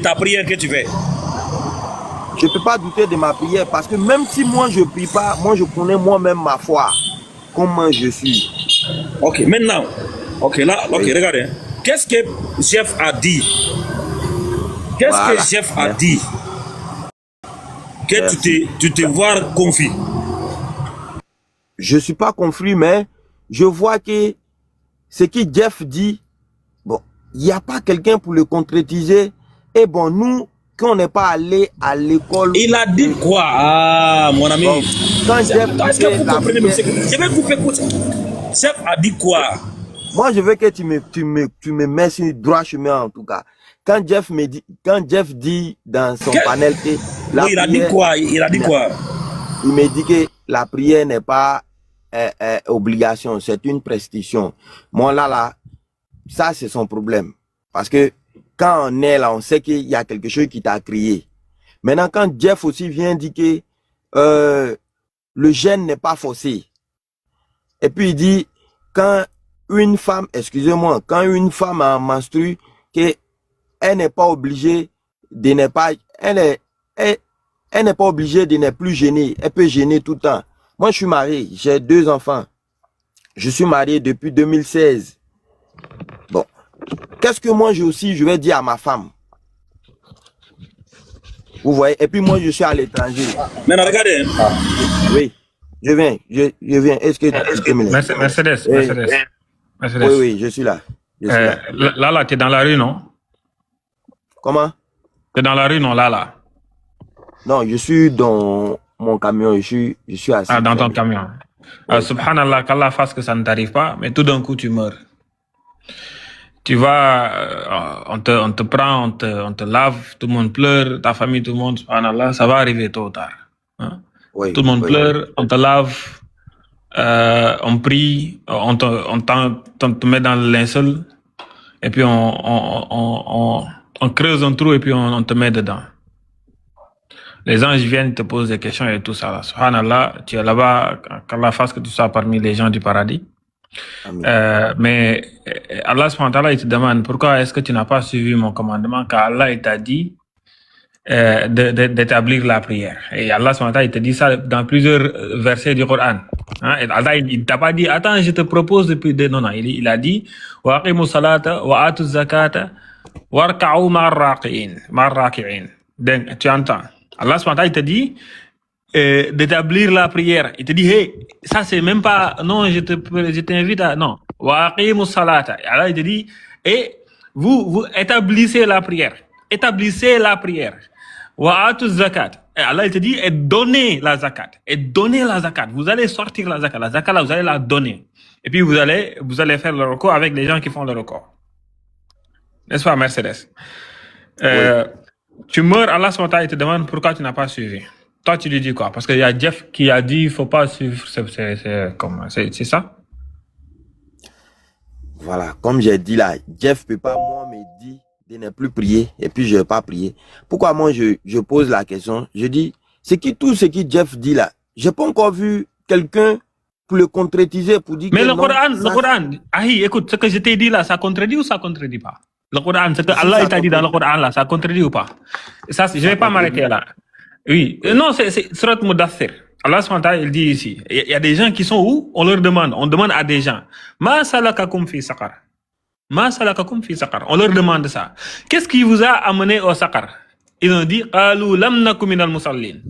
ta prière que tu fais. Je ne peux pas douter de ma prière parce que même si moi je ne prie pas, moi je connais moi-même ma foi, comment je suis. Ok, maintenant, ok, là, ok, Oui. regardez. Qu'est-ce que Jeff a dit? Qu'est-ce que Voilà. Jeff a Merci. dit que Merci. tu te vois confus? Je ne suis pas confus, mais je vois que ce que Jeff dit, bon, il n'y a pas quelqu'un pour le concrétiser. Et bon, nous, quand on n'est pas allé à l'école, Il a dit quoi? Ah, mon ami. bon, quand Jeff dit Est-ce que que vous la comprenez même prière, ce que je vais couper? Jeff a dit quoi? moi je veux que tu me mets sur le droit chemin en tout cas. Quand Jeff dit dans son panel que la Oui, il a dit prière, quoi? Il a dit quoi? il me dit que la prière n'est pas obligation, c'est une prescription. Moi là, ça c'est son problème. Parce que quand on est là, on sait qu'il y a quelque chose qui t'a crié. Maintenant, quand Jeff aussi vient dire que le gène n'est pas forcé. Et puis il dit, quand une femme, excusez-moi, quand une femme a menstrue, qu'elle n'est pas obligée de ne pas, elle n'est pas obligée de ne plus gêner. Elle peut gêner tout le temps. Moi, je suis marié, j'ai 2 enfants. Je suis marié depuis 2016. Bon, qu'est-ce que moi je vais dire à ma femme? Vous voyez? Et puis moi, je suis à l'étranger. Maintenant, regardez. Oui, je viens. Est-ce que tu peux me laisser? Mercedes. Oui, je suis là. Là, tu es dans la rue, non? Comment? Tu es dans la rue, non, là? Non, je suis dans mon camion. Je suis assis. Ah, dans ton camion. Subhanallah, qu'Allah fasse que ça ne t'arrive pas, mais tout d'un coup, tu meurs. Tu vas, on te prend, on te lave, tout le monde pleure, ta famille, tout le monde, subhanallah, ça va arriver tôt ou tard. Hein? Oui, tout le monde pleure, on te lave, on prie, on te met dans le linceul, et puis on creuse un trou et puis on te met dedans. Les anges viennent te poser des questions et tout ça. Là. Subhanallah, tu es là-bas, qu'Allah fasse que tu sois parmi les gens du paradis. Mais Allah subhanahu wa ta'ala, il te demande pourquoi est-ce que tu n'as pas suivi mon commandement, car Allah il t'a dit d'établir la prière. Et Allah subhanahu wa ta'ala, il te dit ça dans plusieurs versets du Coran. Hein? Et Allah, il t'a pas dit, attends, je te propose depuis... Non, il a dit wa aqimu salata wa atu zakata warka'u ma'ar raki'in. Donc, tu entends. Allah subhanahu wa ta'ala, il te dit d'établir la prière. Il te dit, hey, ça c'est même pas, non, je t'invite à, non. Wa aqimu salata. Allah, il te dit, et vous établissez la prière. Établissez la prière. Wa atu zakat. Et Allah, il te dit, et donnez la zakat. Et donnez la zakat. Vous allez sortir la zakat. La zakat, là, vous allez la donner. Et puis, vous allez faire le recours avec les gens qui font le recours. N'est-ce pas, Mercedes? Oui. Tu meurs, Allah il te demande pourquoi tu n'as pas suivi. Toi, tu lui dis quoi? Parce qu'il y a Jeff qui a dit il ne faut pas suivre. C'est ça? Voilà, comme j'ai dit là, Jeff ne peut pas, moi, me dire de ne plus prier et puis je ne vais pas prier. Pourquoi moi, je pose la question? Je dis, tout ce que Jeff dit là, je n'ai pas encore vu quelqu'un pour le concrétiser, pour dire mais que le non, Coran, écoute, ce que je t'ai dit là, ça contredit ou ça contredit pas? Le Coran, ce que Allah t'a dit dans le Coran là, ça contredit ou pas? Ça, je ne vais pas m'arrêter là. Oui. Non, c'est Surat Mudaththir. Allah SWT, il dit ici, il y a des gens qui sont où? On demande à des gens. Ma salakakum fi saqar. Ma salakakum fi saqar. On leur demande ça. Qu'est-ce qui vous a amené au saqar? Ils ont dit, qalu lam naku minal musallin.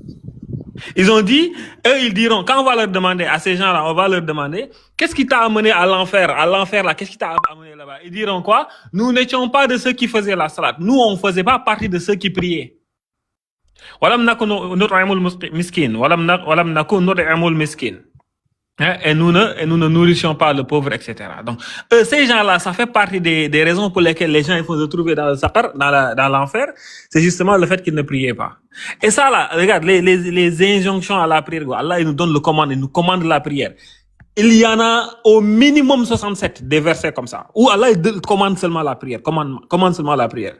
Ils ont dit, eux ils diront, quand on va leur demander à ces gens-là, on va leur demander, qu'est-ce qui t'a amené à l'enfer? À l'enfer là, qu'est-ce qui t'a amené là-bas? Ils diront quoi? Nous n'étions pas de ceux qui faisaient la salat. Nous, on ne faisait pas partie de ceux qui priaient. Walam naku nut'imul miskin. Walam naku nut'imul miskin. Et nous ne nourrissions pas le pauvre, etc. Donc, ces gens-là, ça fait partie des raisons pour lesquelles les gens ils vont se trouver dans le saqar, dans l'enfer. C'est justement le fait qu'ils ne priaient pas. Et ça, là, regarde, les injonctions à la prière, Allah, il nous donne le commande, il nous commande la prière. Il y en a au minimum 67 des versets comme ça, où Allah il commande seulement la prière, commande seulement la prière.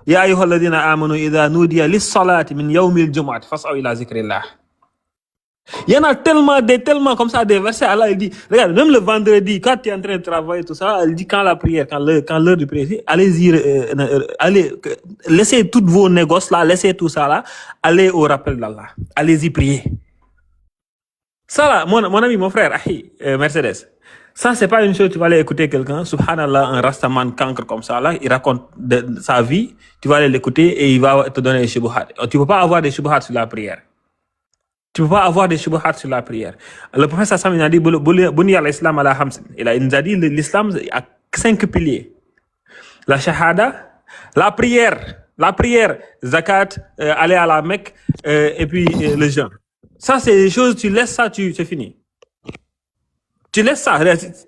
Ya ayyuhalladhina amanu idha nudiya lis-salati min yawmil jum'ati fas'au ila zikrillah. Il y en a tellement comme ça, des versets. Allah, il dit, regarde, même le vendredi, quand tu es en train de travailler, tout ça, il dit, quand la prière, quand l'heure du prière, allez-y, laissez tous vos négoces là, laissez tout ça là, allez au rappel d'Allah. Allez-y prier. Ça là, mon ami, mon frère, Mercedes, ça c'est pas une chose, tu vas aller écouter quelqu'un, subhanallah, un rastaman cancre comme ça là, il raconte sa vie, tu vas aller l'écouter et il va te donner des shubuhat. Tu peux pas avoir des shubuhat sur la prière. Tu peux pas avoir des shubuhat sur la prière. Le prophète Sam, il a dit, Bunya al-Islam ala hamsin. Il nous a dit, l'islam a 5 piliers. La shahada, la prière, zakat, aller à la Mecque, et puis le jeûne. Ça, c'est des choses, tu laisses ça, c'est fini. Tu laisses ça,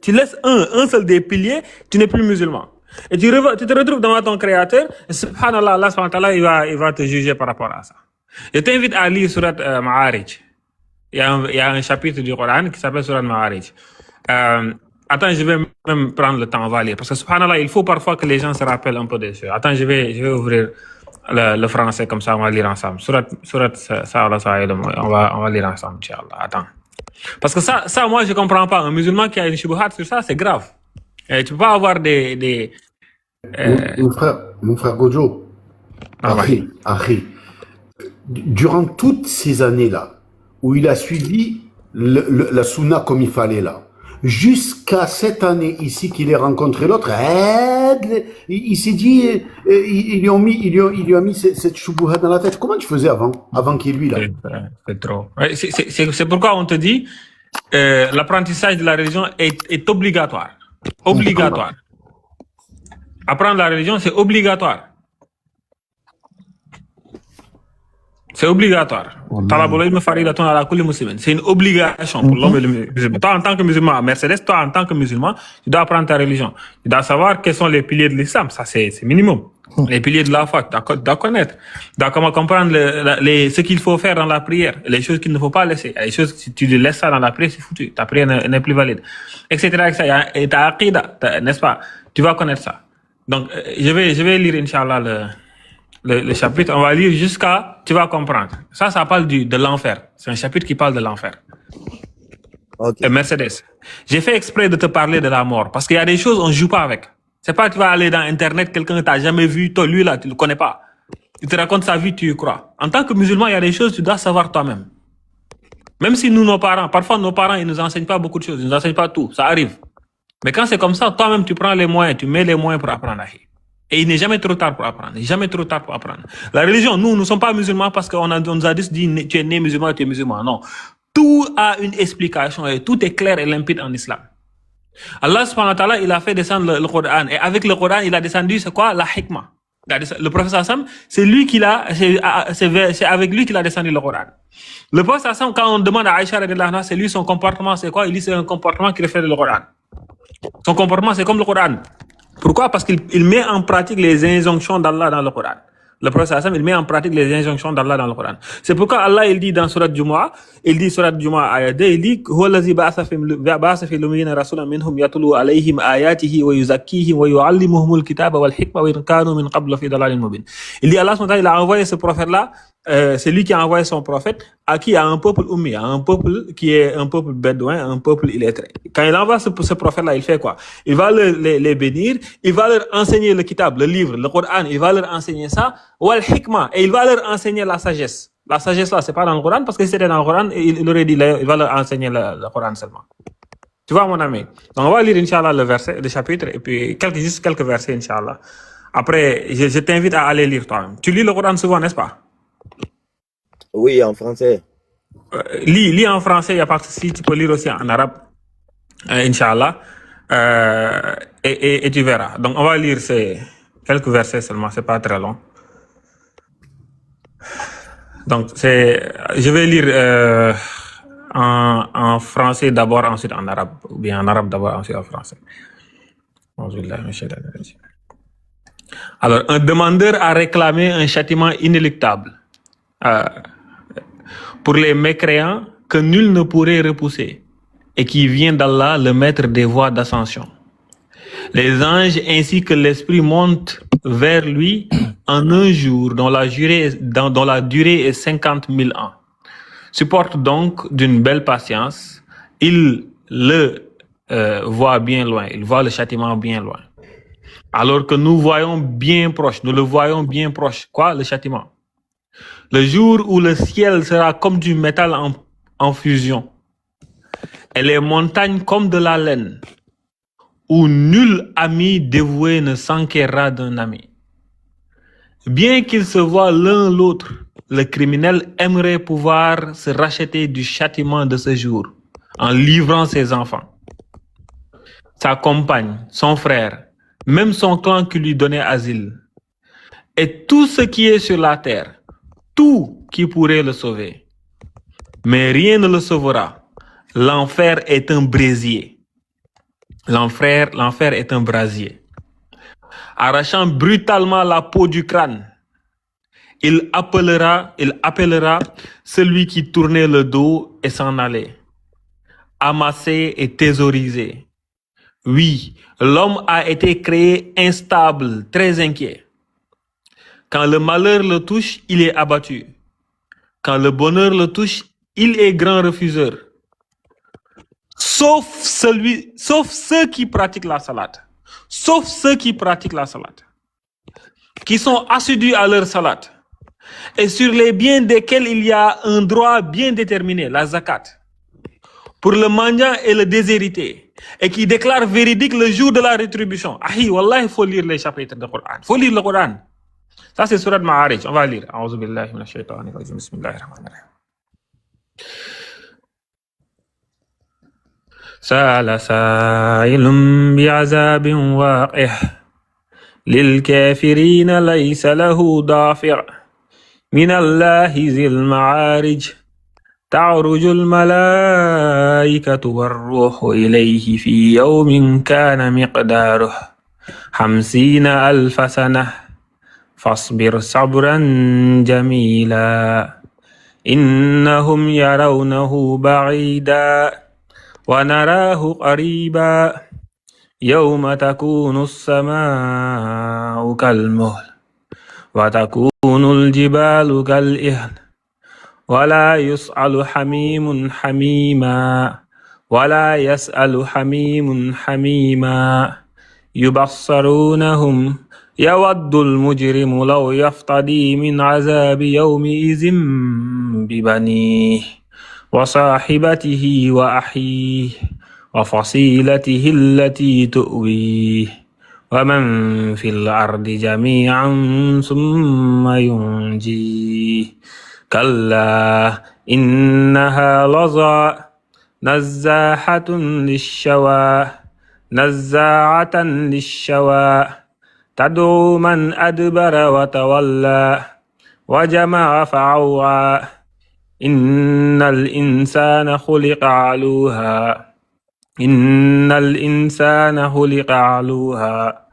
tu laisses un seul des piliers, tu n'es plus musulman. Et tu te retrouves devant ton créateur, et subhanallah, Allah subhanahu wa ta'ala, il va te juger par rapport à ça. Je t'invite à lire Surat Ma'arij. Il y a un chapitre du Coran qui s'appelle Surat Ma'arij. Attends, je vais même prendre le temps, on va lire. Parce que subhanallah, il faut parfois que les gens se rappellent un peu des choses. Attends, je vais ouvrir le français comme ça, on va lire ensemble. Surat ça, on va lire ensemble, Inch'Allah. Attends. Parce que ça, moi, je comprends pas. Un musulman qui a une shubuhat sur ça, c'est grave. Et tu peux pas avoir des Mon frère Gojo, Ahri, durant toutes ces années-là, où il a suivi la sunna comme il fallait là, jusqu'à cette année ici qu'il ait rencontré l'autre, il s'est dit, il lui a mis cette choubouha dans la tête. Comment tu faisais avant qu'il lui là? C'est trop. C'est pourquoi on te dit, l'apprentissage de la religion est obligatoire. Obligatoire. Apprendre la religion, c'est obligatoire. C'est obligatoire. C'est une obligation pour l'homme et le musulman. Toi, en tant que musulman, Mercedes, toi, en tant que musulman, tu dois apprendre ta religion. Tu dois savoir quels sont les piliers de l'islam. Ça, c'est minimum. Les piliers de la foi, tu dois connaître. Tu dois comment comprendre ce qu'il faut faire dans la prière, les choses qu'il ne faut pas laisser. Les choses, si tu laisses ça dans la prière, c'est foutu. Ta prière n'est plus valide. Etc., etc. Et ta aqida, n'est-ce pas? Tu vas connaître ça. Donc, je vais lire, Inch'Allah, le chapitre, on va lire jusqu'à, tu vas comprendre. Ça parle de l'enfer. C'est un chapitre qui parle de l'enfer. Okay. Mercedes, j'ai fait exprès de te parler de la mort, parce qu'il y a des choses, on ne joue pas avec. C'est pas, tu vas aller dans Internet, quelqu'un que tu n'as jamais vu, toi, lui, là, tu ne le connais pas. Il te raconte sa vie, tu y crois. En tant que musulman, il y a des choses, tu dois savoir toi-même. Même si nous, nos parents, parfois, nos parents, ils nous enseignent pas beaucoup de choses, ils nous enseignent pas tout, ça arrive. Mais quand c'est comme ça, toi-même, tu prends les moyens, tu mets les moyens pour apprendre. Et il n'est jamais trop tard pour apprendre. Jamais trop tard pour apprendre. La religion, nous ne sommes pas musulmans parce qu'on nous a dit tu es né musulman, tu es musulman. Non. Tout a une explication et tout est clair et limpide en islam. Allah subhanahu wa ta'ala, il a fait descendre le Coran. Et avec le Coran, il a descendu, c'est quoi? La hikmah. Le prophète Sam, c'est avec lui qu'il a descendu le Coran. Le prophète Sam, quand on demande à Aïcha, c'est lui son comportement, c'est quoi? Il dit c'est un comportement qui reflète le Coran. Son comportement, c'est comme le Coran. Pourquoi? Parce qu'il met en pratique les injonctions d'Allah dans le Coran. Le prophète Hassan, il met en pratique les injonctions d'Allah dans le Coran. C'est pourquoi Allah, il dit dans Surat Jumu'ah, ayat 2, il dit, Huwa allazi ba'atha fi l'ummiyina rasulan minhum yatlu alayhim ayatihi wa yuzakkihim wa yu'allimuhumul kitaba wal hikma wa in kanu min qablu fi dalalin mubin. Il dit, Allah, il a envoyé ce prophète-là, c'est lui qui a envoyé son prophète à qui? À un peuple ummi, à un peuple qui est un peuple bédouin, un peuple illettré. Quand il envoie ce prophète-là, il fait quoi? Il va les bénir, il va leur enseigner le kitab, le livre, le Coran, il va leur enseigner ça, wal hikmah, et il va leur enseigner la sagesse. La sagesse là, c'est pas dans le Coran, parce que si c'était dans le Coran, il aurait dit, il va leur enseigner le Coran seulement. Tu vois, mon ami? Donc, on va lire, Inch'Allah, le chapitre, et puis juste quelques versets, Inch'Allah. Après, je t'invite à aller lire toi-même. Tu lis le Coran souvent, n'est-ce pas? Oui, en français. Lis en français, il n'y a pas de souci, tu peux lire aussi en arabe, Inch'Allah, et tu verras. Donc, on va lire quelques versets seulement, c'est pas très long. Donc, je vais lire en français d'abord, ensuite en arabe, ou bien en arabe d'abord, ensuite en français. Alors, un demandeur a réclamé un châtiment inéluctable pour les mécréants que nul ne pourrait repousser et qui vient d'Allah, le maître des voies d'ascension. Les anges ainsi que l'esprit montent vers lui en un jour dont la durée est 50 000 ans. supporte donc d'une belle patience. Il le voit bien loin, il voit le châtiment bien loin. Alors que nous voyons bien proche, nous le voyons bien proche. Quoi, le châtiment? Le jour où le ciel sera comme du métal en fusion, et les montagnes comme de la laine, où nul ami dévoué ne s'enquérera d'un ami. Bien qu'ils se voient l'un l'autre, le criminel aimerait pouvoir se racheter du châtiment de ce jour en livrant ses enfants, sa compagne, son frère, même son clan qui lui donnait asile, et tout ce qui est sur la terre, tout qui pourrait le sauver. Mais rien ne le sauvera. L'enfer est un brasier. L'enfer est un brasier. Arrachant brutalement la peau du crâne, il appellera celui qui tournait le dos et s'en allait, amassé et thésaurisé. Oui, l'homme a été créé instable, très inquiet. Quand le malheur le touche, il est abattu. Quand le bonheur le touche, il est grand refuseur. Sauf ceux qui pratiquent la salade. Sauf ceux qui pratiquent la salade. Qui sont assidus à leur salade. Et sur les biens desquels il y a un droit bien déterminé, la zakat. Pour le mendiant et le déshérité. Et qui déclarent véridique le jour de la rétribution. Ahi, wallah, il faut lire les chapitres du Coran. Il faut lire le Coran. Ça, c'est Surat Ma'arij. On va lire. A'udhu billahi minash shaitanir rajim. Bismillahir rahmanir rahim. سأل سائل بعذاب واقع للكافرين ليس له دافع من الله ذي المعارج تعرج الملائكة والروح إليه في يوم كان مقداره 50,000 سنة فاصبر صبرا جميلا إنهم يرونه بعيدا ونراه قريبا يوم تكون السماء كالمهل وتكون الجبال كالإهن ولا يسأل حميم حميما ولا يسأل حميم حميما يبصرونهم يود المجرم لو يفتدي من عذاب يومئذ ببنيه وصاحبته وأخيه وفصيلته التي تؤويه ومن في الأرض جميعا ثم ينجيه كلا إنها لظى نزاحة للشوى نزاعة للشوى تدعو من أدبر وتولى وجمع فعوى إن الإنسان خلق علوها إن الإنسان خلق علوها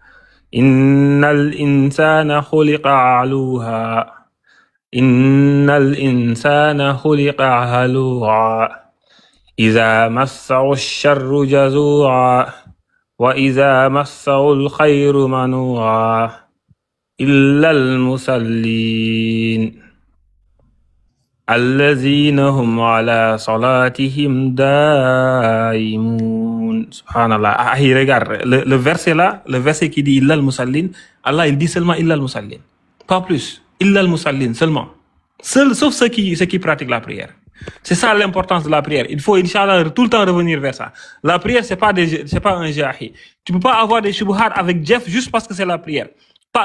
إن الإنسان خلق علوها إن الإنسان خلق هلوعا إذا مسه الشر جزوعا وإذا مسه الخير منوعا إلا المصلين الذين هم على صلاتهم دائمون. Subhanallah. Ah, regarde, le verset là, le verset qui dit Illa al-Musallin, Allah il dit seulement Illa al-Musallin. Pas plus. Illa al-Musallin seulement. Sauf ceux qui pratiquent la prière. C'est ça l'importance de la prière. Il faut, Inch'Allah, tout le temps revenir vers ça. La prière, c'est pas un jahi. Tu peux pas avoir des shubuhat avec Jeff juste parce que c'est la prière.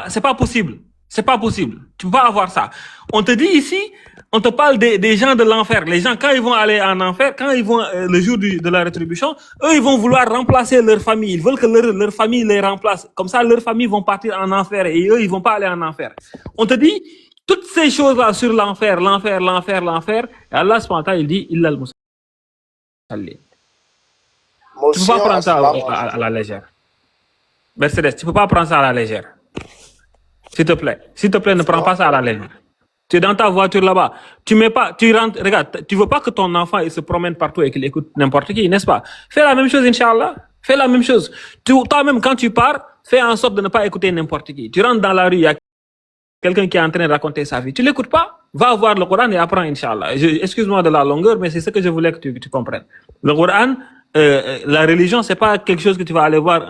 C'est pas possible. C'est pas possible. Tu peux pas avoir ça. On te dit ici, on te parle des gens de l'enfer. Les gens, quand ils vont aller en enfer, quand ils vont le jour de la rétribution, eux, ils vont vouloir remplacer leur famille. Ils veulent que leur famille les remplace. Comme ça, leurs familles vont partir en enfer et eux, ils vont pas aller en enfer. On te dit toutes ces choses-là sur l'enfer. Et Allah, il dit, Illa al-Musallin. Tu peux pas prendre ça à la légère. Mercedes, tu peux pas prendre ça à la légère. S'il te plaît, ne prends pas ça à la légère. Tu es dans ta voiture là-bas. Tu rentres, regarde, tu veux pas que ton enfant il se promène partout et qu'il écoute n'importe qui, n'est-ce pas? Fais la même chose, Inch'Allah. Fais la même chose. Toi-même, quand tu pars, fais en sorte de ne pas écouter n'importe qui. Tu rentres dans la rue, il y a quelqu'un qui est en train de raconter sa vie. Tu l'écoutes pas? va voir le Coran et apprends, Inch'Allah. Excuse-moi de la longueur, mais c'est ce que je voulais que tu comprennes. Le Coran, la religion, c'est pas quelque chose que tu vas aller voir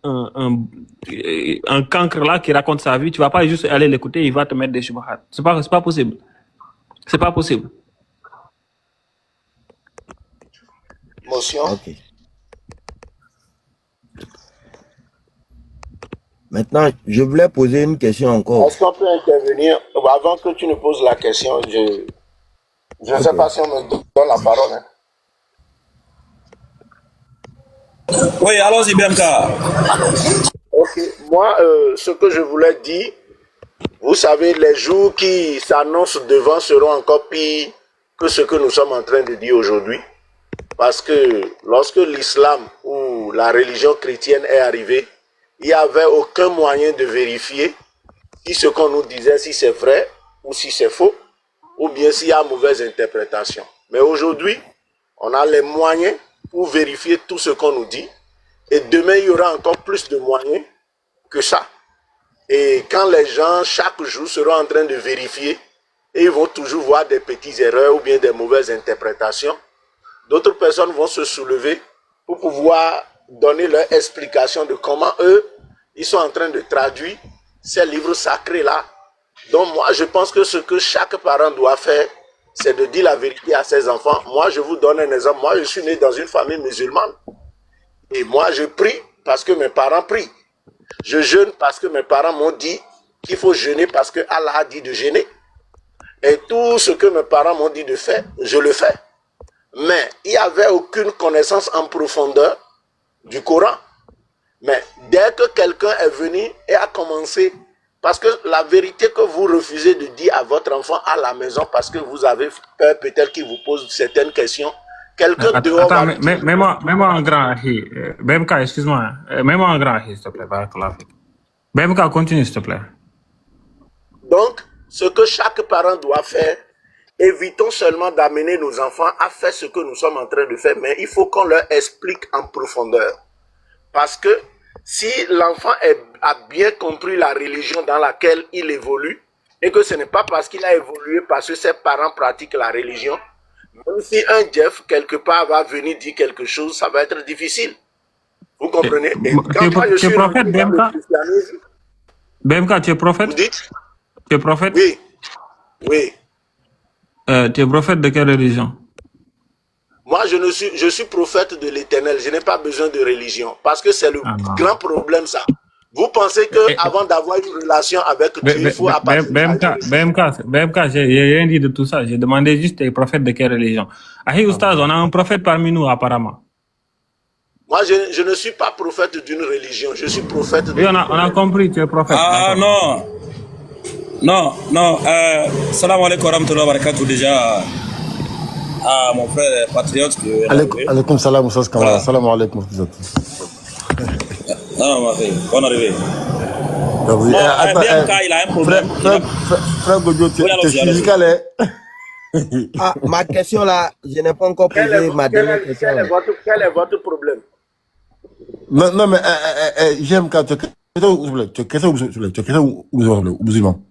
un cancre là qui raconte sa vie. Tu vas pas juste aller l'écouter, il va te mettre des shubhat. C'est pas possible. C'est pas possible. Motion. Ok. Maintenant, je voulais poser une question encore. Est-ce qu'on peut intervenir avant que tu ne poses la question? Je ne sais pas si on me donne la parole. Hein. Oui, allons-y, BMK. Ok, moi, ce que je voulais dire, vous savez, les jours qui s'annoncent devant seront encore pires que ce que nous sommes en train de dire aujourd'hui. Parce que lorsque l'islam ou la religion chrétienne est arrivée, il n'y avait aucun moyen de vérifier si ce qu'on nous disait, si c'est vrai ou si c'est faux, ou bien s'il y a mauvaise interprétation. Mais aujourd'hui, on a les moyens pour vérifier tout ce qu'on nous dit. Et demain, il y aura encore plus de moyens que ça. Et quand les gens, chaque jour, seront en train de vérifier, et ils vont toujours voir des petites erreurs ou bien des mauvaises interprétations, d'autres personnes vont se soulever pour pouvoir donner leur explication de comment eux, ils sont en train de traduire ces livres sacrés-là. Donc moi, je pense que ce que chaque parent doit faire, c'est de dire la vérité à ses enfants. Moi, je vous donne un exemple. Moi, je suis né dans une famille musulmane. Et moi, je prie parce que mes parents prient. Je jeûne parce que mes parents m'ont dit qu'il faut jeûner parce que Allah a dit de jeûner. Et tout ce que mes parents m'ont dit de faire, je le fais. Mais il n'y avait aucune connaissance en profondeur du Coran. Mais dès que quelqu'un est venu et a commencé, parce que la vérité que vous refusez de dire à votre enfant à la maison, parce que vous avez peur peut-être qu'il vous pose certaines questions, quelqu'un dehors... Attends, mets-moi en grand, BMK, excuse-moi. Mets-moi en grand, s'il te plaît. BMK, continue, s'il te plaît. Donc, ce que chaque parent doit faire, évitons seulement d'amener nos enfants à faire ce que nous sommes en train de faire, mais il faut qu'on leur explique en profondeur. Parce que si l'enfant a bien compris la religion dans laquelle il évolue, et que ce n'est pas parce qu'il a évolué, parce que ses parents pratiquent la religion, même si un Jeff, quelque part, va venir dire quelque chose, ça va être difficile. Vous comprenez? Et quand moi, je suis prophète, BMK? BMK, tu es prophète? Vous dites? Tu es prophète? Oui. Oui. Tu es prophète de quelle religion? Moi, je suis prophète de l'Éternel. Je n'ai pas besoin de religion. Parce que c'est le grand problème, ça. Vous pensez qu'avant d'avoir une relation avec Dieu, il faut appartenir à Dieu. BMK, j'ai rien dit de tout ça. J'ai demandé juste, tu es prophète de quelle religion? Ahi Oustaz, on a un prophète parmi nous, apparemment. Moi, je ne suis pas prophète d'une religion. Je suis prophète de Oui, on a compris, tu es prophète. Ah non. Salam alaikum wa rahmatullahi wa barakatuh déjà. Ah, mon frère patriote. Alaikum salam, Moussa Kamara. Salam alaikum. Non, ma fille, bonne arrivée. Oui, BMK, il a un problème. Frère Godio, tu es physical, hein? Ah, ma question là, je n'ai pas encore posé ma dernière question. Quel est votre problème? Non, mais j'aime quand tu es chrétien ou musulman?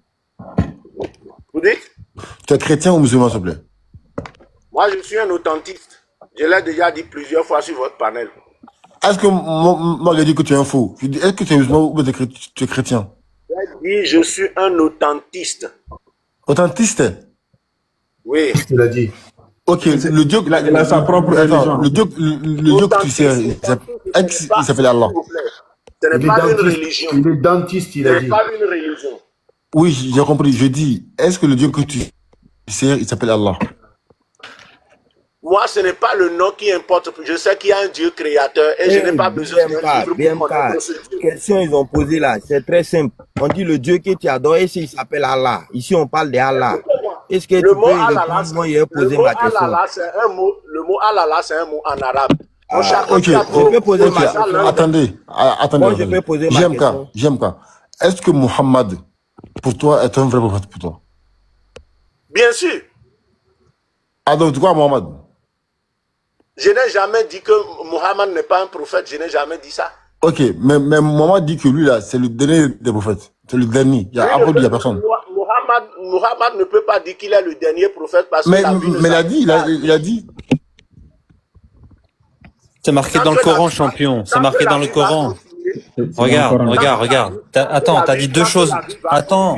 Vous dites? Tu es chrétien ou musulman, s'il te plaît? Moi, je suis un authentiste. Je l'ai déjà dit plusieurs fois sur votre panel. Est-ce que moi, j'ai dit que tu es un faux? Est-ce que tu es musulman ou tu es chrétien? J'ai dit, je suis un authentiste. Authentiste? Oui. Il a dit. Ok, le Dieu, il a sa propre religion. Le Dieu que tu sais, il s'appelle Allah. Ce n'est pas une religion. Il est dentiste, il a Ce dit. n'est pas une religion. Oui, j'ai compris. Je dis, est-ce que le Dieu que tu sais, il s'appelle Allah? Moi, ce n'est pas le nom qui importe. Je sais qu'il y a un Dieu créateur et je n'ai pas besoin de BMK, question ils ont posé là, c'est très simple. On dit le Dieu que tu adores, et il s'appelle Allah. Ici, on parle d'Allah. Est-ce que le tu mot peux Allah, répondre? Moi, il a posé ma question. Le mot Allah, c'est un mot en arabe. Ok, je peux poser ma question. Attendez. Moi, je peux poser ma question. JMK, est-ce que Muhammad, pour toi, est un vrai prophète pour toi? Bien sûr. Ah, donc, tu crois Muhammad? Je n'ai jamais dit que Muhammad n'est pas un prophète. Je n'ai jamais dit ça. Ok, mais Muhammad dit que lui, là, c'est le dernier des prophètes. C'est le dernier. Après, il n'y a personne. Muhammad ne peut pas dire qu'il est le dernier prophète parce que Mais, la vie ne mais il a s'arrête dit, pas. il a dit. C'est marqué Tant dans le que la Coran, vie champion. va, C'est tant que marqué la dans le vie va Coran. continuer, Regarde, Coran. regarde, regarde. Attends, t'as dit deux tant que choses. la vie va Attends,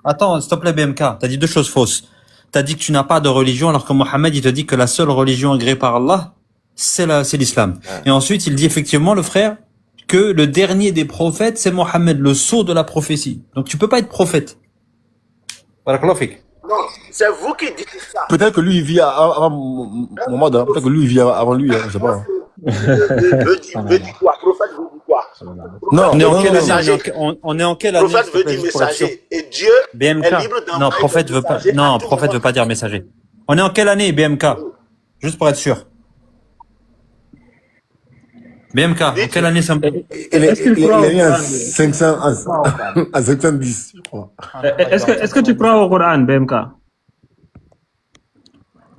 continuer, s'il te plaît, BMK. T'as dit deux choses fausses. T'as dit que tu n'as pas de religion, alors que Mohammed, il te dit que la seule religion agréée par Allah, c'est l'islam. Et ensuite, il dit effectivement, le frère, que le dernier des prophètes, c'est Mohammed, le sceau de la prophétie. Donc tu peux pas être prophète. Barakallahu fik. non, c'est vous qui dites ça. Peut-être que lui, il vit avant Mohamed, hein. Peut-être que lui, il vit avant lui, hein. Je sais pas. Hein. Veut dire quoi? Prophète veut dire quoi? Non, On est en non, quelle non, année? messager. On est en quelle année? Prophète s'il te veut plaît, dire juste pour être sûr. messager. Et Dieu BMK. est libre Non, d'envoyer prophète des veut pas. messagers à Non, tout prophète moment. veut pas dire messager. On est en quelle année, BMK? Juste pour être sûr. BMK, en quelle année ça me... il Est-ce qu'il croit est au né en Coran? 500, à 510, je crois. Est-ce que tu crois au Coran, BMK?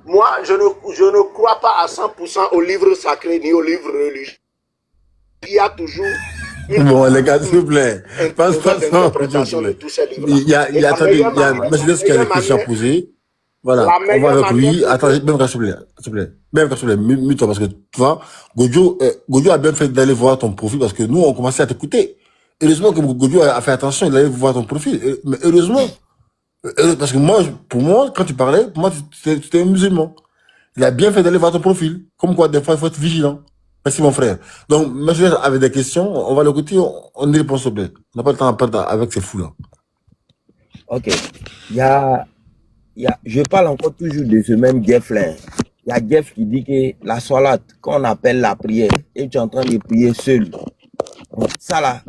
Moi, je ne crois pas à 100% au livre sacré ni au livre religieux. Il y a toujours une Bon, les gars, s'il vous plaît. Passe, interprétation de tous ces livres-là. il y a, Et la attendez, il y meilleure a manière- Mercedes qui a la des questions à meilleure poser. Voilà, La on va meilleure avec lui. manière- Attendez, même s'il te plaît. Même s'il te plaît, mute-toi parce que, tu vois, Gojo a bien fait d'aller voir ton profil parce que nous, on commençait à t'écouter. Heureusement que Gojo a fait attention, il allait voir ton profil. Mais heureusement. Parce que moi, pour moi, quand tu parlais, pour moi, tu étais un musulman. Il a bien fait d'aller voir ton profil. Comme quoi, des fois, il faut être vigilant. Merci, mon frère. Donc, Mercedes avait des questions, on va l'écouter, on y répond, s'il te plaît. On n'a pas le temps à perdre avec ces fous-là. Ok. Je parle encore toujours de ce même Jeff-là. Il y a Jeff qui dit que la salat, qu'on appelle la prière, et tu es en train de prier seul. Donc, ça là,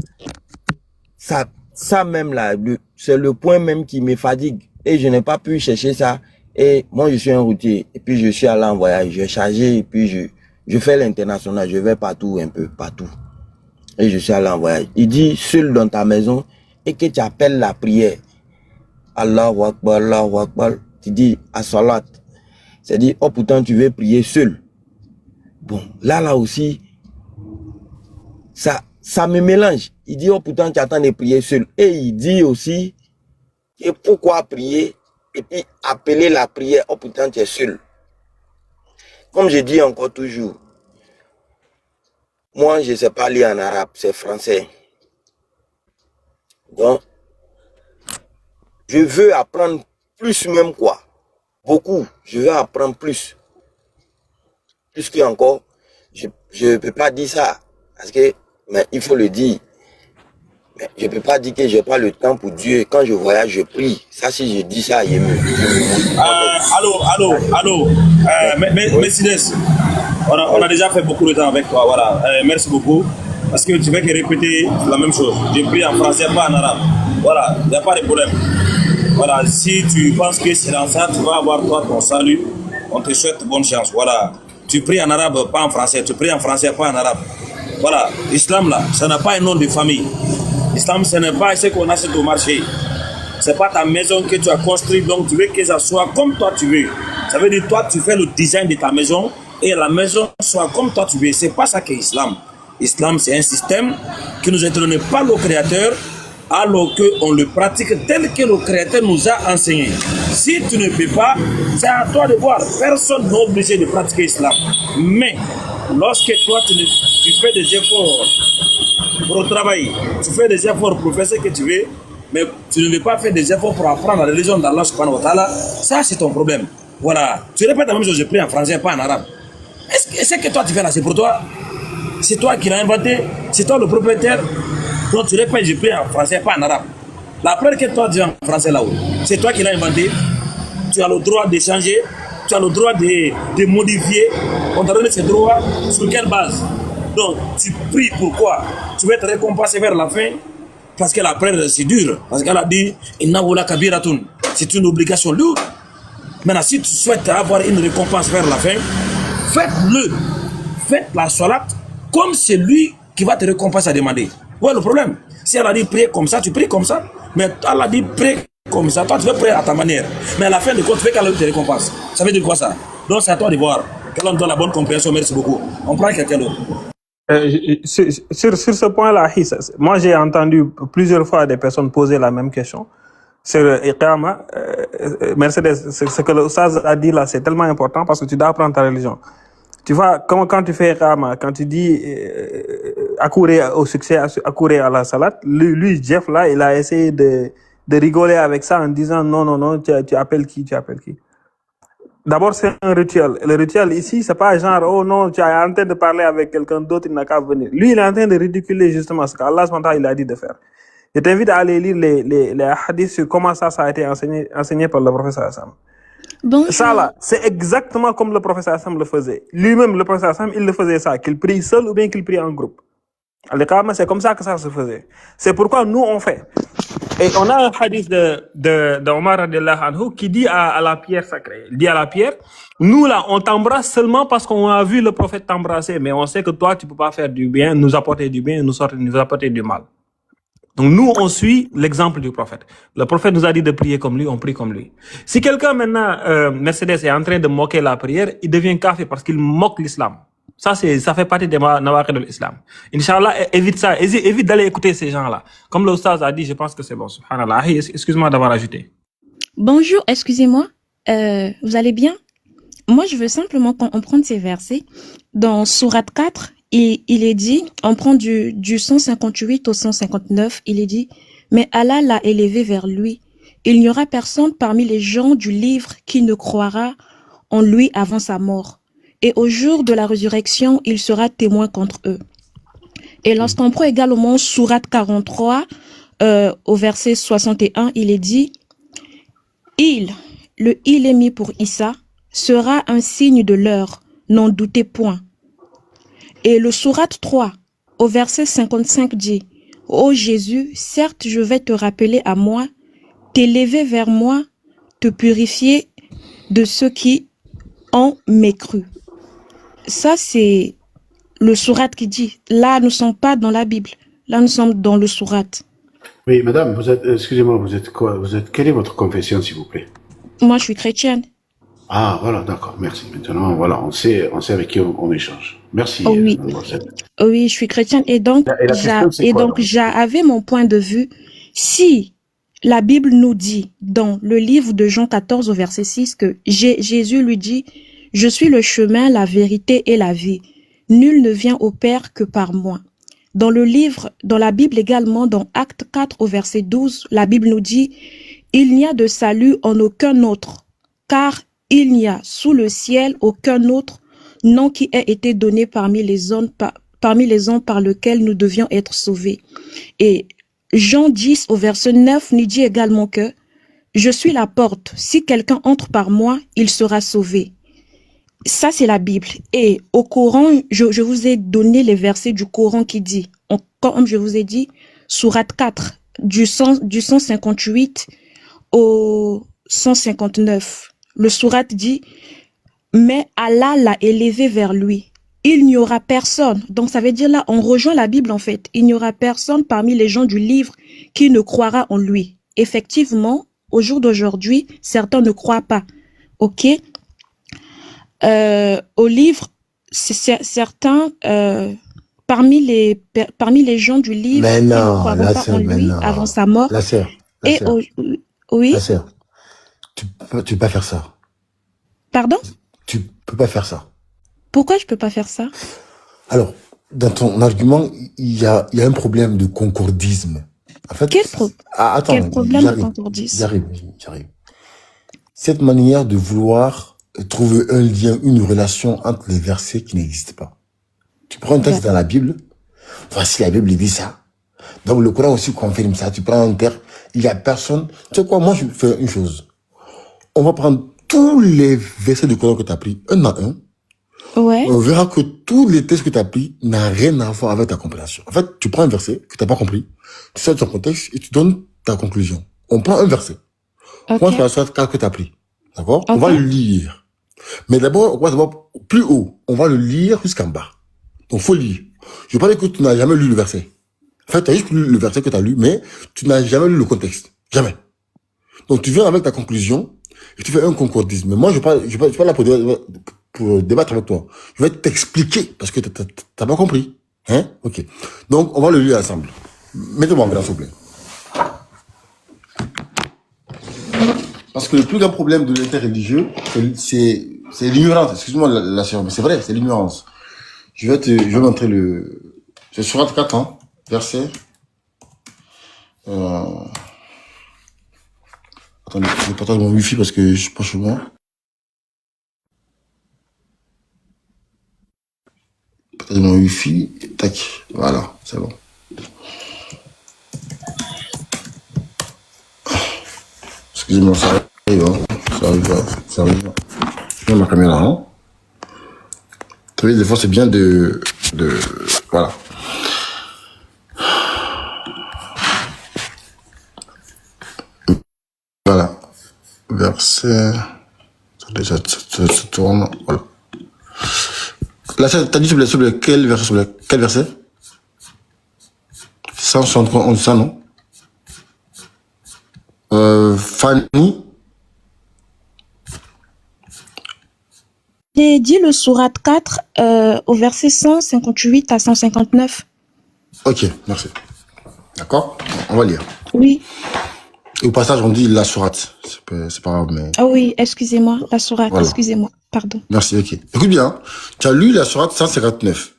ça même là, c'est le point même qui me fatigue. Et je n'ai pas pu chercher ça. Et moi, je suis un routier. Et puis, je suis allé en voyage. Je chargé. Et puis, je fais l'international. Je vais partout, un peu, partout. Et je suis allé en voyage. Il dit, seul dans ta maison, et que tu appelles la prière. Allahu Akbar, Allahu Akbar. Tu dis, as-salat. C'est-à-dire, oh, pourtant, tu veux prier seul. Bon, là aussi, ça me mélange. Il dit, oh, pourtant, tu attends de prier seul. Et il dit aussi, et pourquoi prier et puis appeler la prière, oh, pourtant, tu es seul. Comme je dis encore toujours, moi, je ne sais pas lire en arabe, c'est français. Donc, je veux apprendre plus même quoi. Beaucoup, je veux apprendre plus. Plus qu'encore, je ne peux pas dire ça. Parce que, mais il faut le dire. Mais je ne peux pas dire que je n'ai pas le temps pour Dieu. Quand je voyage, je prie. Ça, si je dis ça, il me... Allô. Mercedes, on a déjà fait beaucoup de temps avec toi. Voilà. Merci beaucoup. Parce que tu veux que répéter la même chose. J'ai pris en français, pas en arabe. Voilà, il n'y a pas de problème. Voilà, si tu penses que c'est dans ça, tu vas avoir toi ton salut. On te souhaite bonne chance. Voilà. Tu pries en arabe, pas en français. Tu pries en français, pas en arabe. Voilà. L'islam, là, ça n'a pas un nom de famille. L'islam, ce n'est pas ce qu'on achète au marché. Ce n'est pas ta maison que tu as construite, donc tu veux que ça soit comme toi tu veux. Ça veut dire toi, tu fais le design de ta maison et la maison soit comme toi tu veux. Ce n'est pas ça qu'est l'islam. L'islam, c'est un système qui nous est donné par le Créateur, alors qu'on le pratique tel que le Créateur nous a enseigné. Si tu ne peux pas, c'est à toi de voir. Personne n'est obligé de pratiquer l'islam. Mais lorsque toi, tu fais des efforts pour travailler, tu fais des efforts pour faire ce que tu veux, mais tu ne veux pas faire des efforts pour apprendre la religion d'Allah subhanahu wa ta'ala, ça c'est ton problème. Voilà. Tu répètes la même chose, je prie en français, pas en arabe. Est-ce que toi tu fais là, c'est pour toi? C'est toi qui l'as inventé, c'est toi le propriétaire. Donc tu répètes, je prie en français, pas en arabe. La preuve que toi tu dis en français là-haut, c'est toi qui l'as inventé. Tu as le droit de changer, tu as le droit de modifier. On t'a donné ces droits sur quelle base? Donc tu pries pourquoi? Tu veux être récompensé vers la fin. Parce que la prière c'est dur. Parce qu'elle a dit Inna wala kabiratun. C'est une obligation lourde. Maintenant, si tu souhaites avoir une récompense vers la fin, faites-le. Faites la salat comme c'est lui qui va te récompenser à demander. Ouais, le problème. Si elle a dit prier comme ça, tu pries comme ça. Mais elle a dit prier comme ça. Toi, tu veux prier à ta manière. Mais à la fin de compte, tu veux qu'elle te récompense. Ça veut dire quoi ça? Donc, c'est à toi de voir. Qu'elle donne la bonne compréhension. Merci beaucoup. On prend quelqu'un d'autre. Sur ce point-là, moi j'ai entendu plusieurs fois des personnes poser la même question. sur Iqama, Mercedes, ce que le Oustaz a dit là, c'est tellement important parce que tu dois apprendre ta religion. Tu vois, quand tu fais Iqama, quand tu dis accourir au succès, accourir à la salat, lui, Jeff, là, il a essayé de rigoler avec ça en disant non, tu appelles qui. D'abord, c'est un rituel. Le rituel ici, c'est pas genre, oh non, tu es en train de parler avec quelqu'un d'autre, il n'a qu'à venir. Lui, il est en train de ridiculer justement ce qu'Allah il a dit de faire. Je t'invite à aller lire les hadiths sur comment ça a été enseigné par le professeur Hassan. Bonjour. Ça là, c'est exactement comme le professeur Hassan le faisait. Lui-même, le professeur Hassan, il le faisait ça, qu'il prie seul ou bien qu'il prie en groupe. À l'Iqama, c'est comme ça que ça se faisait. C'est pourquoi nous, on fait. Et on a un hadith de Omar radiallahu anhu qui dit à la pierre sacrée, il dit à la pierre, nous là, on t'embrasse seulement parce qu'on a vu le prophète t'embrasser, mais on sait que toi, tu peux pas faire du bien, nous apporter du bien, nous apporter du mal. Donc nous, on suit l'exemple du prophète. Le prophète nous a dit de prier comme lui, on prie comme lui. Si quelqu'un maintenant, Mercedes, est en train de moquer la prière, il devient kafir parce qu'il moque l'islam. Ça fait partie des nawaqid de l'islam. Inch'Allah, évite ça, évite d'aller écouter ces gens-là. Comme l'Oustaz a dit, je pense que c'est bon, subhanallah. Excuse-moi d'avoir ajouté. Bonjour, excusez-moi. Vous allez bien? Moi, je veux simplement comprendre ces versets. Dans Sourate 4, il est dit, on prend du 158 au 159, il est dit, mais Allah l'a élevé vers lui. Il n'y aura personne parmi les gens du livre qui ne croira en lui avant sa mort. Et au jour de la résurrection, il sera témoin contre eux. Et lorsqu'on prend également Sourate 43, au verset 61, il est dit, il est mis pour Issa, sera un signe de l'heure, n'en doutez point. Et le Sourate 3, au verset 55 dit, ô Jésus, certes je vais te rappeler à moi, t'élever vers moi, te purifier de ceux qui ont mécru. Ça, c'est le sourate qui dit. Là, nous ne sommes pas dans la Bible. Là, nous sommes dans le sourate. Oui, madame, vous êtes, excusez-moi, vous êtes quoi? Quelle est votre confession, s'il vous plaît? Moi, je suis chrétienne. Ah, voilà, d'accord, merci. Maintenant, voilà, on sait avec qui on échange. Merci. Oh, oui. Oui, je suis chrétienne. Et donc, j'avais mon point de vue. Si la Bible nous dit, dans le livre de Jean 14, au verset 6, que Jésus lui dit, je suis le chemin, la vérité et la vie. Nul ne vient au Père que par moi. Dans la Bible également, dans Acte 4 au verset 12, la Bible nous dit, il n'y a de salut en aucun autre, car il n'y a sous le ciel aucun autre nom qui ait été donné parmi les hommes par lequel nous devions être sauvés. Et Jean 10 au verset 9 nous dit également que je suis la porte. Si quelqu'un entre par moi, il sera sauvé. Ça, c'est la Bible. Et au Coran, je vous ai donné les versets du Coran qui dit, comme je vous ai dit, Sourate 4, du 158 au 159. Le Sourate dit, mais Allah l'a élevé vers lui. Il n'y aura personne. Donc, ça veut dire là, on rejoint la Bible en fait. Il n'y aura personne parmi les gens du livre qui ne croira en lui. Effectivement, au jour d'aujourd'hui, certains ne croient pas. Ok? Au livre, certains parmi les gens du livre mais qui non, ne croiront pas en lui avant sa mort. La sœur, oui. La sœur, tu peux pas faire ça. Pardon? Tu peux pas faire ça. Pourquoi je peux pas faire ça? Alors, dans ton argument, il y a un problème de concordisme. En fait, quel problème de concordisme? J'arrive. Cette manière de vouloir trouver un lien, une relation entre les versets qui n'existent pas. Tu prends un texte dans la Bible, voici la Bible dit ça. Donc le Coran aussi confirme ça. Tu prends un terre, il y a personne. Tu sais quoi, moi je fais une chose. On va prendre tous les versets du Coran que tu as pris, un à un. Ouais. On verra que tous les textes que tu as pris n'ont rien à voir avec ta compréhension. En fait, tu prends un verset que tu n'as pas compris, tu sors de son contexte et tu donnes ta conclusion. On prend un verset. Okay. Moi, c'est la sorte que tu as pris. D'accord? Okay. On va le lire. Mais d'abord, on va d'abord plus haut. On va le lire jusqu'en bas. Donc, faut lire. Je veux pas dire que tu n'as jamais lu le verset. En fait, tu as juste lu le verset que tu as lu, mais tu n'as jamais lu le contexte. Jamais. Donc, tu viens avec ta conclusion et tu fais un concordisme. Mais moi, je suis pas là pour débattre avec toi. Je vais t'expliquer parce que t'as pas compris. Hein? Ok. Donc, on va le lire ensemble. Mettez-moi en grand, s'il vous plaît. Parce que le plus grand problème de l'interreligieux, c'est l'ignorance. Excuse-moi la sœur, mais c'est vrai, c'est l'ignorance. Je vais montrer c'est Sourate 4, hein, verset, attendez, je partage mon wifi parce que je suis pas chez moi. Partage mon wifi, tac, voilà, c'est bon. Excusez-moi, ça arrive, hein. Ça arrive. Je mets ma caméra, hein. Vous savez, des fois, c'est bien voilà. Voilà. Verset, ça tourne, voilà. Là, t'as dit sur quel verset? 171, ça, non? Fanny? J'ai dit le sourate 4 au verset 158 à 159. Ok, merci. D'accord? On va lire. Oui. Et au passage, on dit la sourate. C'est pas grave, mais... Ah oui, excusez-moi, la sourate, Voilà. excusez-moi, pardon. Merci, ok. Écoute bien, hein. Tu as lu la sourate 159.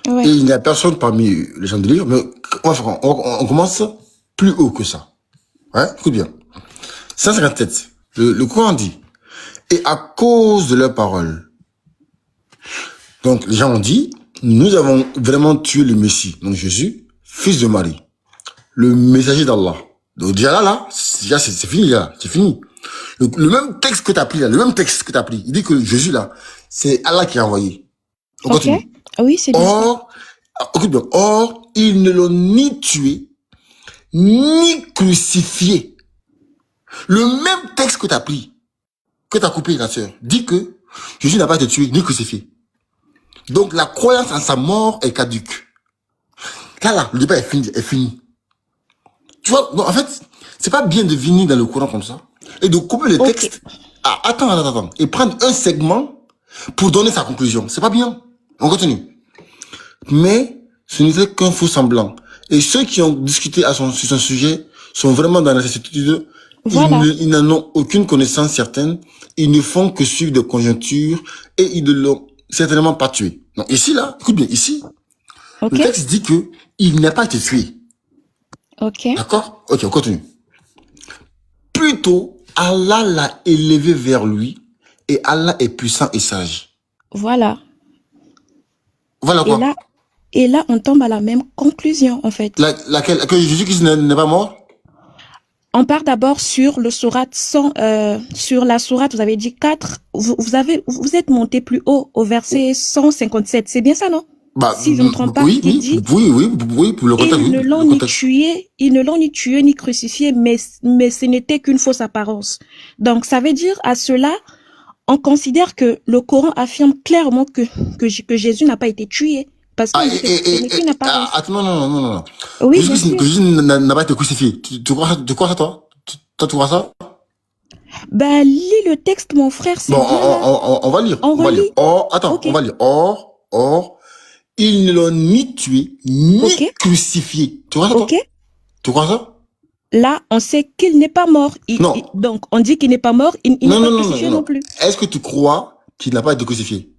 Ouais. Et il n'y a personne parmi les gens de livre, mais on commence plus haut que ça. Ouais, écoute bien. 157. Le Coran dit, et à cause de leurs paroles. Donc, les gens ont dit, nous avons vraiment tué le Messie, donc Jésus, fils de Marie, le messager d'Allah. Donc, déjà là, c'est fini, là, c'est fini. Le même texte que tu as pris, là, il dit que Jésus, là, c'est Allah qui a envoyé. On continue. Oui, c'est bien. Or, ils ne l'ont ni tué, ni crucifié. Le même texte que tu as pris, que tu as coupé, la sœur, dit que Jésus n'a pas été tué, ni crucifié. Donc, la croyance en sa mort est caduque. Là, le débat est fini. Tu vois, donc, en fait, c'est pas bien de venir dans le Coran comme ça, et de couper le texte. Ah, attends. Et prendre un segment pour donner sa conclusion. C'est pas bien. On continue. Mais, ce n'était qu'un faux semblant. Et ceux qui ont discuté sur son sujet sont vraiment dans la certitude. Voilà. Ils n'en ont aucune connaissance certaine. Ils ne font que suivre des conjonctures et ils ne l'ont certainement pas tué. Donc, ici, là, écoute bien, ici, le texte dit que il n'a pas été tué. Ok. D'accord? Ok, on continue. Plutôt, Allah l'a élevé vers lui et Allah est puissant et sage. Voilà. Voilà quoi? Et là, on tombe à la même conclusion, en fait. Laquelle? Que Jésus-Christ n'est pas mort? On part d'abord sur le sourate sur la sourate, vous avez dit 4. Vous êtes monté plus haut au verset 157. C'est bien ça, non? Bah, si je ne me trompe pas, oui, pour le contexte. Ils ne l'ont ni tué, ni crucifié, mais ce n'était qu'une fausse apparence. Donc, ça veut dire, à cela, on considère que le Coran affirme clairement que Jésus n'a pas été tué. Parce que ce n'est qu'une apparence. Attends, non. Oui, Jésus n'a pas été crucifié. Tu crois ça, toi? Tu crois ça? Bah, lis le texte, mon frère, c'est bon, bien. On va lire. On va lire. On va lire. Or, ils ne l'ont ni tué, ni crucifié. Tu crois ça, toi? Tu crois ça? Là, on sait qu'il n'est pas mort. Donc, on dit qu'il n'est pas mort, il n'est pas crucifié non plus. Est-ce que tu crois qu'il n'a pas été crucifié?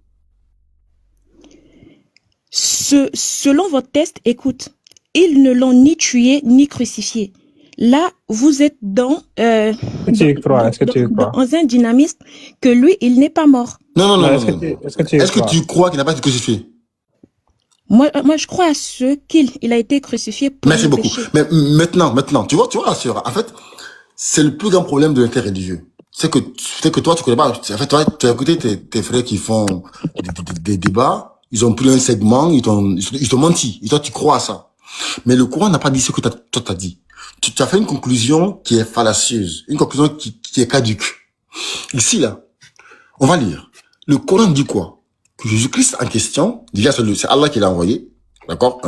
Selon votre texte, écoute, ils ne l'ont ni tué, ni crucifié. Là, vous êtes dans un dynamisme que lui, il n'est pas mort. Non. Est-ce que tu crois qu'il n'a pas été crucifié? Moi, je crois à ce qu'il a été crucifié pour Merci beaucoup. Mais maintenant, tu vois, en fait, c'est le plus grand problème de l'interreligieux. C'est que toi, tu connais pas. En fait, toi, tu as écouté tes frères qui font des débats. Ils ont pris un segment, ils t'ont menti. Et toi, tu crois à ça. Mais le Coran n'a pas dit ce que toi t'as dit. Tu as fait une conclusion qui est fallacieuse. Une conclusion qui est caduque. Ici, là, on va lire. Le Coran dit quoi? Que Jésus-Christ en question, déjà, c'est Allah qui l'a envoyé. D'accord?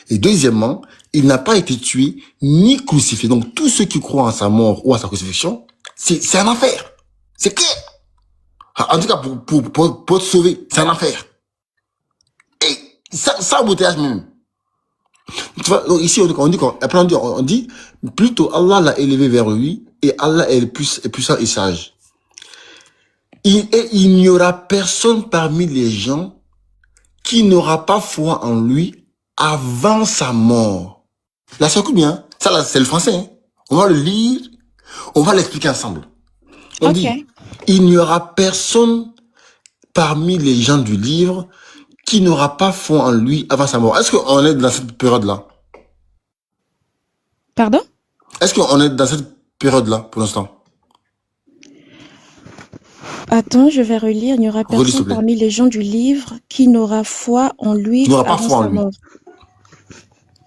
Et deuxièmement, il n'a pas été tué, ni crucifié. Donc, tous ceux qui croient en sa mort ou à sa crucifixion, c'est un enfer. C'est clair. En tout cas, pour te sauver, c'est un enfer. Et ça embouteillage même. Tu vois, donc ici, on dit, plutôt Allah l'a élevé vers lui et Allah est le plus puissant et sage. Et il n'y aura personne parmi les gens qui n'aura pas foi en lui avant sa mort. Là, c'est bien. Ça, là, c'est le français. Hein. On va le lire, on va l'expliquer ensemble. On dit, il n'y aura personne parmi les gens du livre qui n'aura pas foi en lui avant sa mort. Est-ce qu'on est dans cette période-là? Pardon? Est-ce qu'on est dans cette période-là pour l'instant? Attends, je vais relire. Il n'y aura personne parmi les gens du livre qui n'aura foi en lui avant sa mort.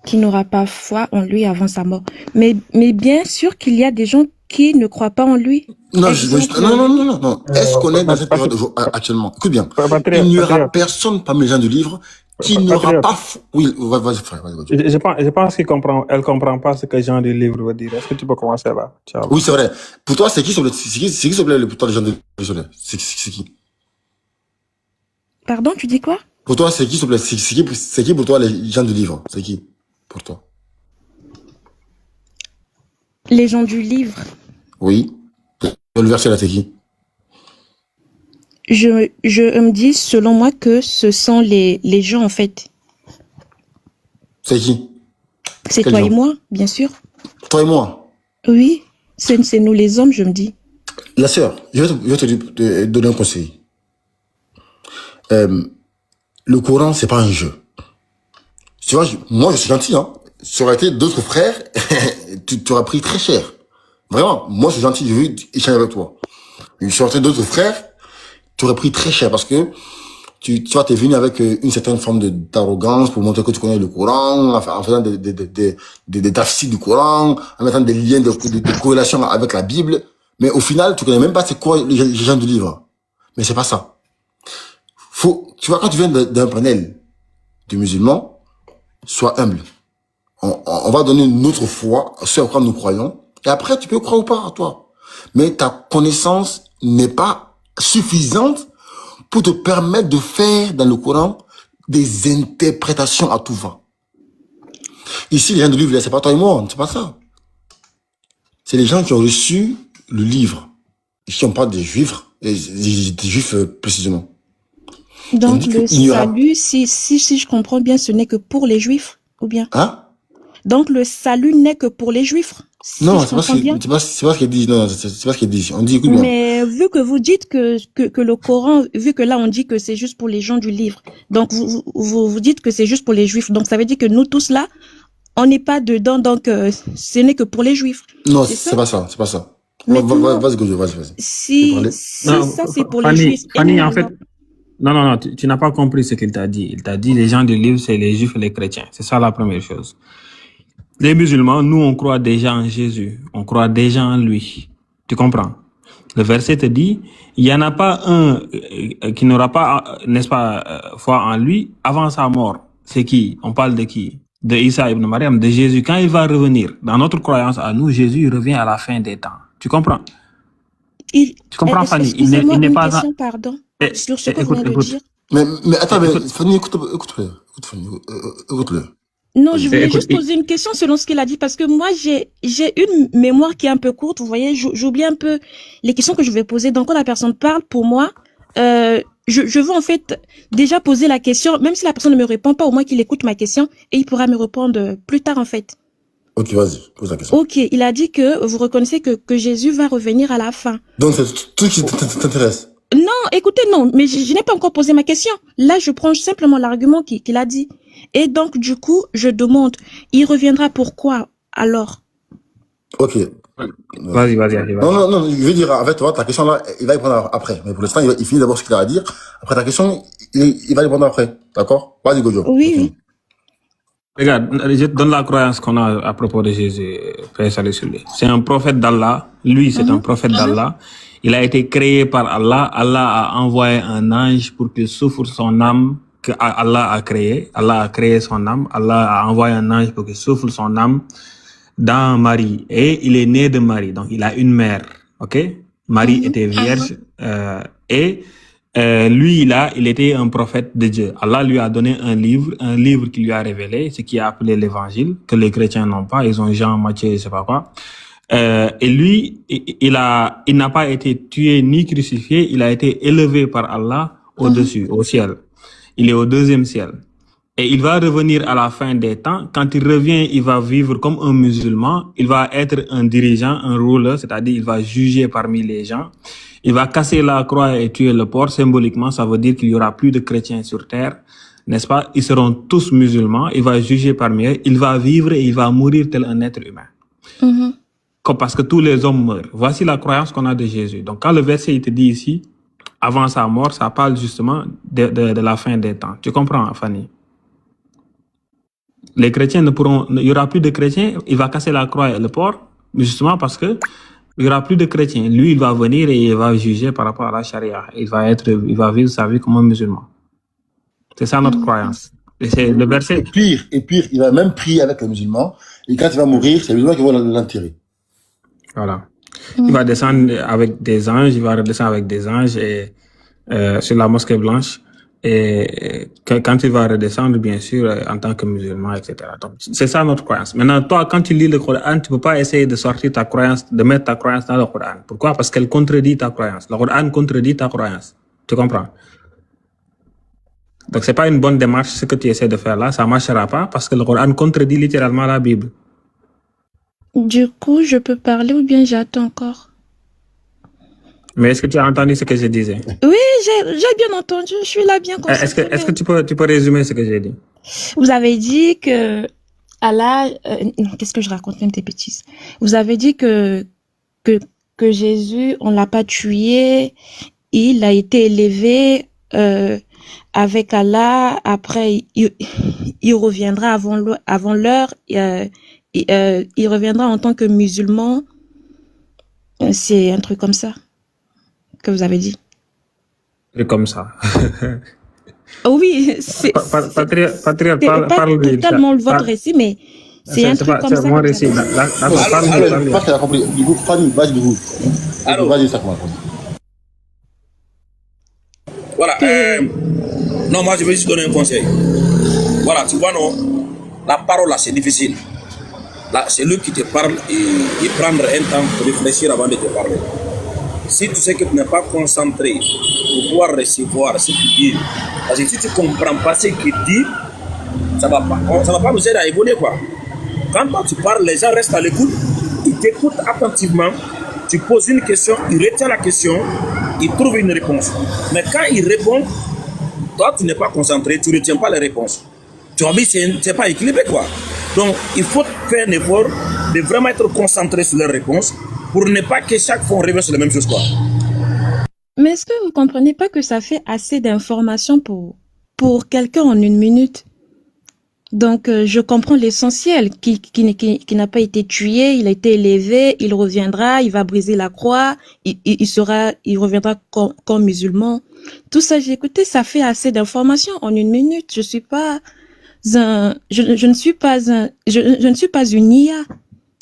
Qui n'aura pas foi en lui avant sa mort. Mais bien sûr qu'il y a des gens qui ne croient pas en lui. Non, non. Est-ce qu'on est dans cette période actuellement? Écoute bien. Il n'y aura personne parmi les gens du livre qui n'aura pas foi. Oui, vas-y, frère. Je pense qu'elle comprend pas ce que Jean du livre veut dire. Est-ce que tu peux commencer là? Ciao. Oui, c'est vrai. Pour toi, c'est qui, s'il te plaît, pour toi, les gens du livre? C'est qui? Pardon, tu dis quoi? Pour toi, c'est qui, s'il te plaît? C'est qui pour toi, les gens du livre? C'est qui pour toi? Les gens du livre. Oui. Le verset là, c'est qui? Je me dis, selon moi, que ce sont les gens, en fait. C'est qui? C'est toi et moi, bien sûr. Toi et moi? Oui, c'est nous les hommes, je me dis. La sœur, je vais te donner un conseil. Le Coran, c'est pas un jeu. Tu vois, moi, je suis gentil, hein. Ça aurait été d'autres frères, tu aurais pris très cher. Vraiment, moi, je suis gentil, je veux échanger avec toi. Ça aurait été d'autres frères, tu aurais pris très cher parce que tu vois, t'es venu avec une certaine forme d'arrogance pour montrer que tu connais le Coran, en faisant des tafsirs du Coran, en mettant des liens de corrélation avec la Bible. Mais au final, tu connais même pas c'est quoi les gens du livre. Mais c'est pas ça. Tu vois, quand tu viens d'un panel de musulmans, sois humble. On va donner notre foi, ce à quoi nous croyons, et après, tu peux croire ou pas à toi. Mais ta connaissance n'est pas suffisante pour te permettre de faire dans le Coran des interprétations à tout va. Ici, les gens du livre, c'est pas toi et moi, c'est pas ça. C'est les gens qui ont reçu le livre. Ici, on parle des juifs, des juifs précisément. Donc, le salut, si je comprends bien, ce n'est que pour les juifs, ou bien? Hein? Donc, le salut n'est que pour les juifs. Si non, c'est pas ce qu'il dit. Non, c'est pas ce qu'il dit. On dit, écoute bien. Mais vu que vous dites que le Coran, vu que là, on dit que c'est juste pour les gens du livre. Donc, vous dites que c'est juste pour les juifs. Donc, ça veut dire que nous tous là, on n'est pas dedans. Donc, ce n'est que pour les juifs. Non, c'est pas ça. C'est pas ça. Vas-y, Gojo, vas-y. Si ça, c'est pour les juifs. Fanny, en fait, non, tu n'as pas compris ce qu'il t'a dit. Il t'a dit les gens du livre, c'est les juifs et les chrétiens. C'est ça la première chose. Les musulmans, nous, on croit déjà en Jésus. On croit déjà en lui. Tu comprends? Le verset te dit, il n'y en a pas un qui n'aura pas, n'est-ce pas, foi en lui avant sa mort. C'est qui? On parle de qui? De Isa ibn Maryam, de Jésus. Quand il va revenir, dans notre croyance à nous, Jésus revient à la fin des temps. Tu comprends? Tu comprends, Fanny? Il n'est pas... Question, pardon, sur ce que vous venez de dire. Mais attends, Fanny, écoute-le. Non, je voulais juste poser une question selon ce qu'il a dit, parce que moi, j'ai une mémoire qui est un peu courte, vous voyez, j'oublie un peu les questions que je vais poser. Donc, quand la personne parle, pour moi, je veux en fait déjà poser la question, même si la personne ne me répond pas, au moins qu'il écoute ma question et il pourra me répondre plus tard, en fait. Ok, vas-y, pose la question. Ok, il a dit que vous reconnaissez que Jésus va revenir à la fin. Donc, c'est tout qui t'intéresse? Non, écoutez, non, mais je n'ai pas encore posé ma question. Là, je prends simplement l'argument qu'il a dit. Et donc, du coup, je demande, il reviendra pourquoi, alors? Ok. Vas-y. Non, je veux dire, en fait, ta question là, il va y répondre après. Mais pour l'instant, il finit d'abord ce qu'il a à dire. Après ta question, il va y répondre après. D'accord? Vas-y, Gojo. Oui. Regarde, je te donne la croyance qu'on a à propos de Jésus, paix salut sur lui. C'est un prophète d'Allah. Lui, c'est un prophète d'Allah. Il a été créé par Allah. Allah a envoyé un ange pour qu'il souffre son âme que Allah a créé. Allah a créé son âme. Allah a envoyé un ange pour qu'il souffle son âme dans Marie. Et il est né de Marie. Donc, il a une mère. OK? Marie était vierge. Lui, il était un prophète de Dieu. Allah lui a donné un livre qui lui a révélé ce qui est appelé l'évangile, que les chrétiens n'ont pas. Ils ont Jean, Matthieu, je sais pas quoi. Et lui, il n'a pas été tué ni crucifié, il a été élevé par Allah au-dessus, au ciel. Il est au deuxième ciel. Et il va revenir à la fin des temps. Quand il revient, il va vivre comme un musulman. Il va être un dirigeant, un ruler, c'est-à-dire il va juger parmi les gens. Il va casser la croix et tuer le porc. Symboliquement, ça veut dire qu'il y aura plus de chrétiens sur terre, n'est-ce pas? Ils seront tous musulmans. Il va juger parmi eux. Il va vivre et il va mourir tel un être humain. Comme parce que tous les hommes meurent. Voici la croyance qu'on a de Jésus. Donc, quand le verset il te dit ici, avant sa mort, ça parle justement de la fin des temps. Tu comprends, Fanny? Les chrétiens il y aura plus de chrétiens, il va casser la croix et le porc, justement parce que il y aura plus de chrétiens. Lui, il va venir et il va juger par rapport à la charia. Il va vivre sa vie comme un musulman. C'est ça notre croyance. Et c'est le verset. Et pire, il va même prier avec les musulmans. Et quand il va mourir, c'est les musulmans qui vont l'enterrer. Voilà. Il va descendre avec des anges, il va redescendre avec des anges et, sur la mosquée blanche. Et quand il va redescendre, bien sûr, en tant que musulman, etc. Donc, c'est ça notre croyance. Maintenant, toi, quand tu lis le Coran, tu peux pas essayer de sortir ta croyance, de mettre ta croyance dans le Coran. Pourquoi? Parce qu'elle contredit ta croyance. Le Coran contredit ta croyance. Tu comprends? Donc, c'est pas une bonne démarche, ce que tu essaies de faire là. Ça marchera pas parce que le Coran contredit littéralement la Bible. Du coup, je peux parler ou bien j'attends encore? Mais est-ce que tu as entendu ce que je disais? Oui, j'ai bien entendu. Je suis là bien concentrée. Est-ce que tu peux résumer ce que j'ai dit? Vous avez dit que Allah, qu'est-ce que je raconte même des bêtises? Vous avez dit que Jésus, on l'a pas tué, il a été élevé avec Allah. Après, il reviendra avant l'heure. Il reviendra en tant que musulman. C'est un truc comme ça que vous avez dit. C'est comme ça. Oui, c'est Patriote, pas parle totalement votre récit, mais c'est un truc comme ça. C'est mon récit. Je pense qu'elle a compris. Du coup, Fanny, vas-y, du coup. Vas-y, ça commence. Voilà. Non, moi, je vais juste donner un conseil. Voilà, tu vois, non, la parole, là, c'est difficile. Là, c'est lui qui te parle et prendre un temps pour réfléchir avant de te parler. Si tu sais que tu n'es pas concentré pour pouvoir recevoir ce qu'il dit, parce que si tu ne comprends pas ce qu'il dit, ça ne va pas nous aider à évoluer, quoi. Quand toi tu parles, les gens restent à l'écoute, ils t'écoutent attentivement, tu poses une question, ils retiennent la question, ils trouvent une réponse. Mais quand ils répondent, toi tu n'es pas concentré, tu ne retiens pas les réponses. Tu vois, c'est pas équilibré, quoi. Donc, il faut faire un effort de vraiment être concentré sur leurs réponses pour ne pas que chaque fois on revienne sur la même chose, quoi. Mais est-ce que vous comprenez pas que ça fait assez d'informations pour quelqu'un en 1 minute? Donc, je comprends l'essentiel, qui n'a pas été tué, il a été élevé, il reviendra, il va briser la croix, il reviendra comme musulman. Tout ça, j'ai écouté, ça fait assez d'informations en 1 minute. Je ne suis pas une IA.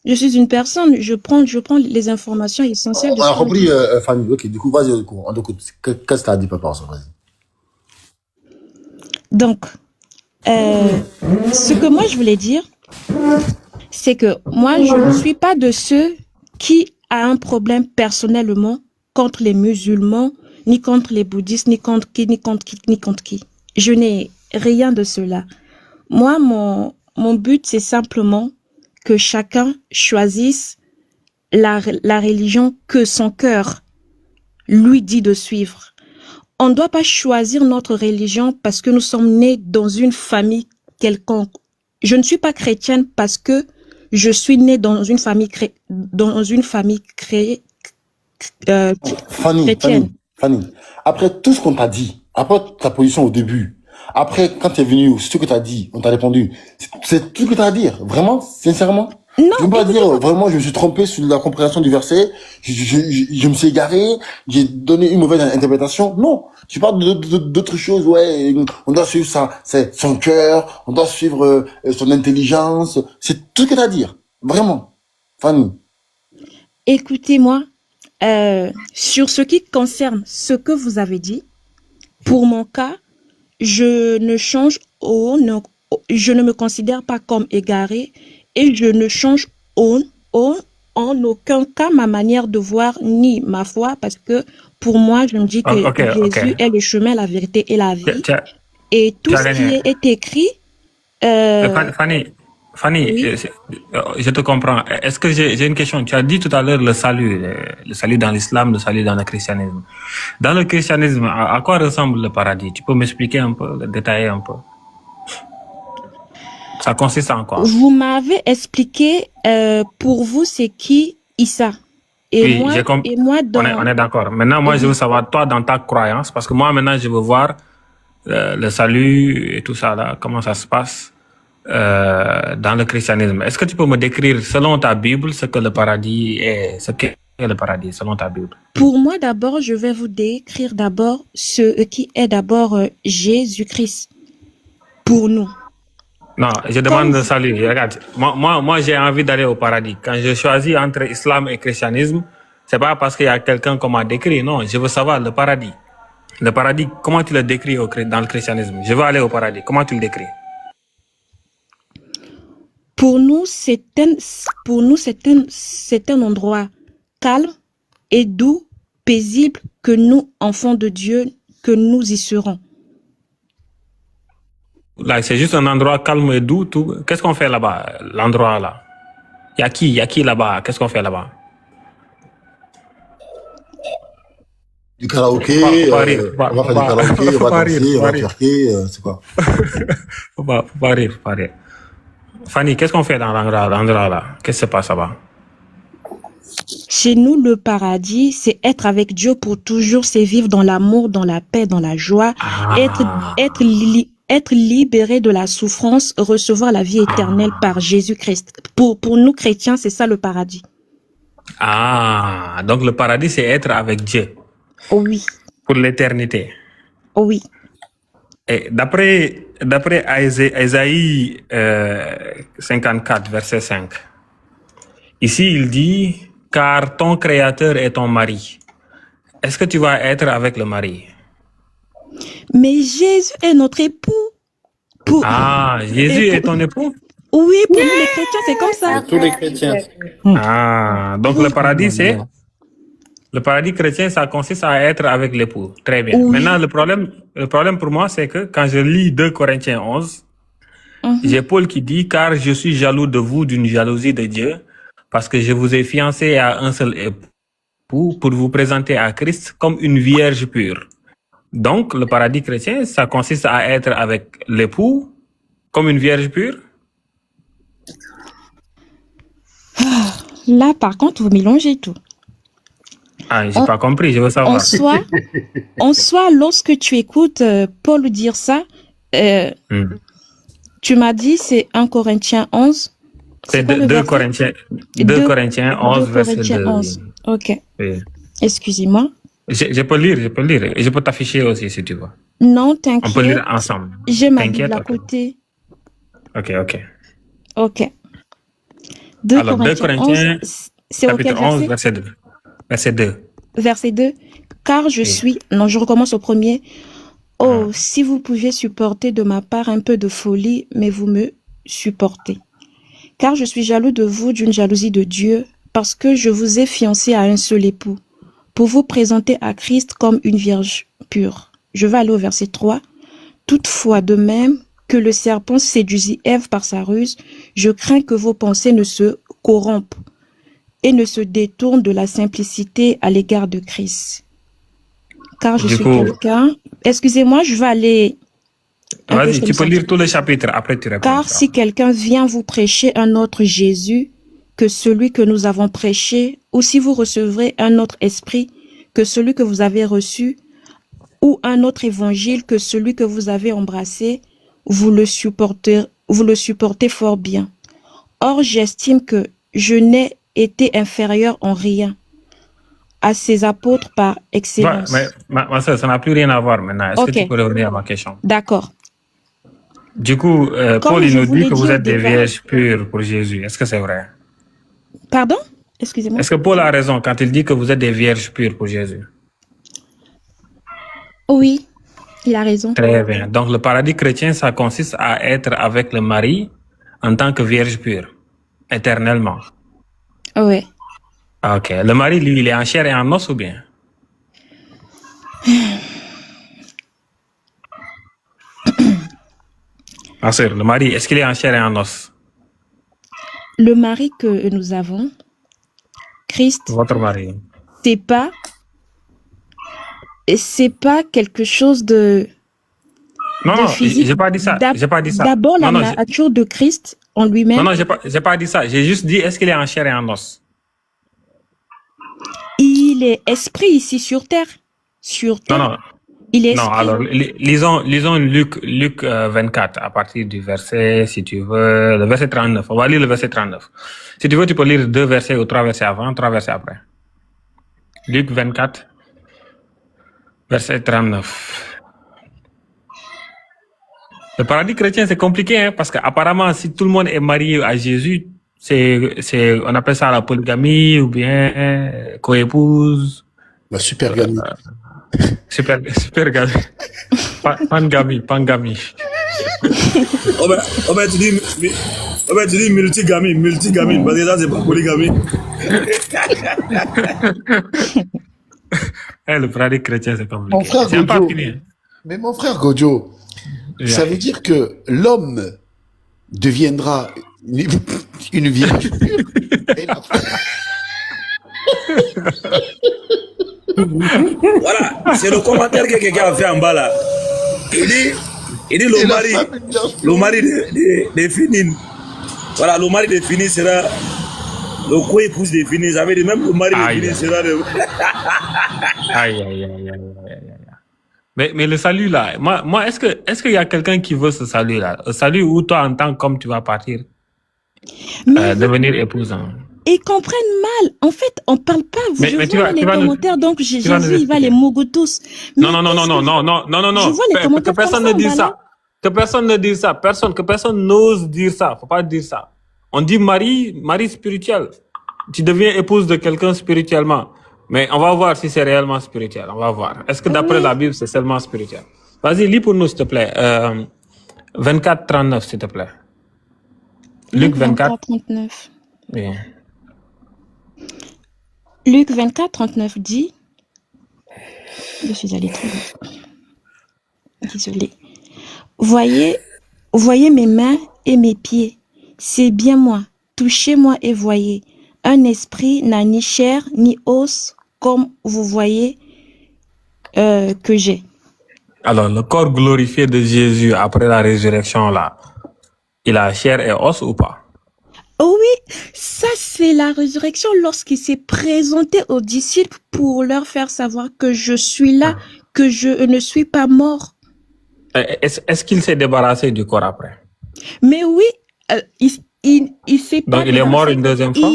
Je suis une personne, je prends les informations essentielles. On a compris, Fanny. Ok, du coup, vas-y, on écoute. Qu'est-ce que tu as dit, papa? Vas-y. Donc, ce que moi je voulais dire, c'est que moi je ne suis pas de ceux qui a un problème personnellement contre les musulmans, ni contre les bouddhistes, ni contre qui. Je n'ai rien de cela. Moi, mon but, c'est simplement que chacun choisisse la religion que son cœur lui dit de suivre. On ne doit pas choisir notre religion parce que nous sommes nés dans une famille quelconque. Je ne suis pas chrétienne parce que je suis née dans une famille chrétienne. Fanny, après tout ce qu'on t'a dit, après ta position au début, après quand tu es venu, ce que tu as dit, on t'a répondu, c'est tout ce que tu as à dire, vraiment, sincèrement? Non, je ne veux pas dire, vraiment, je me suis trompé sur la compréhension du verset, je me suis égaré, j'ai donné une mauvaise interprétation. Non, tu parles d'autres choses, ouais, on doit suivre son cœur, on doit suivre son intelligence, c'est tout ce que tu as à dire, vraiment, Fanny. Écoutez-moi, sur ce qui concerne ce que vous avez dit, pour mon cas, je ne me considère pas comme égaré et je ne change en aucun cas ma manière de voir ni ma foi, parce que pour moi, je me dis que Ok, ok. Jésus est le chemin, la vérité et la vie. Tu as Et tout as ce qui gagné. est écrit, Fanny, oui. je te comprends. Est-ce que j'ai une question? Tu as dit tout à l'heure le salut dans l'islam, le salut dans le christianisme. Dans le christianisme, à quoi ressemble le paradis? Tu peux m'expliquer un peu, le détailler un peu? Ça consiste en quoi? Vous m'avez expliqué, pour vous, c'est qui Issa. Et Oui, moi, j'ai compris. on On est d'accord. Maintenant, moi, je veux savoir, toi, dans ta croyance, parce que moi, maintenant, je veux voir le salut et tout ça, là, comment ça se passe dans le christianisme. Est-ce que tu peux me décrire, selon ta Bible, ce que le paradis est, ce qu'est le paradis, selon ta Bible? Pour moi, d'abord, je vais vous décrire d'abord ce qui est d'abord Jésus-Christ pour nous. Non, je demande le salut. Regarde, moi j'ai envie d'aller au paradis. Quand je choisis entre islam et christianisme, c'est pas parce qu'il y a quelqu'un qu'on m'a décrit. Non, je veux savoir le paradis. Le paradis, comment tu le décris dans le christianisme? Je veux aller au paradis. Comment tu le décris? Pour nous, c'est un endroit calme et doux, paisible, que nous, enfants de Dieu, que nous y serons. Là, c'est juste un endroit calme et doux. Tout. Qu'est-ce qu'on fait là-bas, l'endroit là? Il y a qui là-bas? Qu'est-ce qu'on fait là-bas? Du karaoké, Faut pas rire, on va faire du karaoké, on va danser, on va twerker, c'est quoi? Faut pas rire, faut pas rire. Fanny, qu'est-ce qu'on fait dans l'endroit là? Qu'est-ce qui se passe là-bas? Chez nous, le paradis, c'est être avec Dieu pour toujours, c'est vivre dans l'amour, dans la paix, dans la joie, être libéré de la souffrance, recevoir la vie éternelle par Jésus-Christ. Pour nous chrétiens, c'est ça le paradis. Ah, donc le paradis, c'est être avec Dieu. Oui. Pour l'éternité. Oui. Et d'après Ésaïe 54, verset 5, ici il dit, car ton créateur est ton mari. Est-ce que tu vas être avec le mari? Mais Jésus est notre époux. Jésus est ton époux? Oui, pour nous les chrétiens, c'est comme ça. Tous les chrétiens. Donc le paradis, c'est... Le paradis chrétien, ça consiste à être avec l'époux. Très bien. Oui. Maintenant, le problème pour moi, c'est que quand je lis 2 Corinthiens 11, j'ai Paul qui dit, car je suis jaloux de vous d'une jalousie de Dieu, parce que je vous ai fiancé à un seul époux pour vous présenter à Christ comme une vierge pure. Donc, le paradis chrétien, ça consiste à être avec l'époux comme une vierge pure? Là, par contre, vous mélangez tout. J'ai pas compris, je veux savoir. En soi, lorsque tu écoutes Paul dire ça, tu m'as dit c'est 1 Corinthiens 11. C'est 2 Corinthiens 11, verset 2. 11. Ok. Oui. Excusez-moi. Je peux lire. Et je peux t'afficher aussi si tu veux. Non, t'inquiète. On peut lire ensemble. J'ai ma Bible à côté. Ok. Ok. 2 Corinthiens, c'est chapitre auquel 11, verset 2. Verset 2. Verset 2. Car je suis... Non, je recommence au premier. Oh, si vous pouviez supporter de ma part un peu de folie, mais vous me supportez. Car je suis jaloux de vous d'une jalousie de Dieu, parce que je vous ai fiancé à un seul époux, pour vous présenter à Christ comme une vierge pure. Je vais aller au verset 3. Toutefois, de même que le serpent séduisit Ève par sa ruse, je crains que vos pensées ne se corrompent et ne se détournent de la simplicité à l'égard de Christ. Car je suis quelqu'un... Excusez-moi, je vais aller... Vas-y, tu peux lire tout le chapitre, après tu réponds. Car si quelqu'un vient vous prêcher un autre Jésus que celui que nous avons prêché, ou si vous recevrez un autre esprit que celui que vous avez reçu, ou un autre évangile que celui que vous avez embrassé, vous le supportez fort bien. Or, j'estime que je n'ai été inférieur en rien à ces apôtres par excellence. Mais ma soeur, ça n'a plus rien à voir maintenant. Est-ce que tu peux revenir à ma question? D'accord. Du coup, Paul il nous dit que vous êtes des vierges pures pour Jésus. Est-ce que c'est vrai? Pardon? Excusez-moi. Est-ce que Paul a raison quand il dit que vous êtes des vierges pures pour Jésus? Oui, il a raison. Très bien. Donc, le paradis chrétien, ça consiste à être avec le mari en tant que vierge pure, éternellement. Oui. Ah, ok. Le mari, lui, il est en chair et en os ou bien? Ma sœur, le mari, est-ce qu'il est en chair et en os? Le mari que nous avons, Christ, Votre mari. c'est pas quelque chose de Non, non, physique. j'ai pas dit ça. J'ai pas dit ça. D'abord, la Non, non, nature de Christ en lui-même. non, non, j'ai pas dit ça. J'ai juste dit, est-ce qu'il est en chair et en os? Il est esprit ici sur terre. Sur terre. Non, non. Il est Non, esprit. alors, lisons Luc 24, à partir du verset, si tu veux, le verset 39. On va lire le verset 39. Si tu veux, tu peux lire 2 versets ou 3 versets avant, 3 versets après. Luc 24, verset 39. Le paradis chrétien, c'est compliqué, hein, parce qu'apparemment, si tout le monde est marié à Jésus, on appelle ça la polygamie, ou bien coépouse. La supergamie. Super gamie. Pangami. Oh ben, tu dis multigamie, parce que ça, c'est pas polygamie. Le paradis chrétien, c'est compliqué. Mon frère C'est pas Gojo, fini. mais mon frère Gojo, ça veut dire que l'homme deviendra une vierge pure et la Voilà, c'est le commentaire que quelqu'un a fait en bas là. Il dit le mari de Fini. Voilà, le mari de Fini sera le co-épouse de Fini. Ça veut dire même le mari de Fini sera le... Aïe. Mais le salut là, moi est-ce qu'il y a quelqu'un qui veut ce salut là? Le salut où toi en tant qu'homme tu vas partir, devenir épouse. Hein. Ils comprennent mal. En fait, on parle pas. Je vois les commentaires, donc Jésus, il va les moguer tous. Non. Je vois les commentaires que personne ne dise ça. Que personne ne dise ça. Que personne n'ose dire ça. Faut pas dire ça. On dit mari spirituel. Tu deviens épouse de quelqu'un spirituellement. Mais on va voir si c'est réellement spirituel. On va voir. Est-ce que d'après la Bible, c'est seulement spirituel? Vas-y, lis pour nous, s'il te plaît. 24-39, s'il te plaît. Luc 24. 39. Oui. Luc 24, 39 dit, je suis allée trop vite. Désolée. Voyez mes mains et mes pieds. C'est bien moi. Touchez-moi et voyez. Un esprit n'a ni chair ni os, comme vous voyez que j'ai. Alors, le corps glorifié de Jésus après la résurrection, là, il a chair et os ou pas? Oh oui, ça c'est la résurrection lorsqu'il s'est présenté aux disciples pour leur faire savoir que je suis là, que je ne suis pas mort. Est-ce qu'il s'est débarrassé du corps après? Mais oui, il s'est pas Donc il est mort une deuxième fois?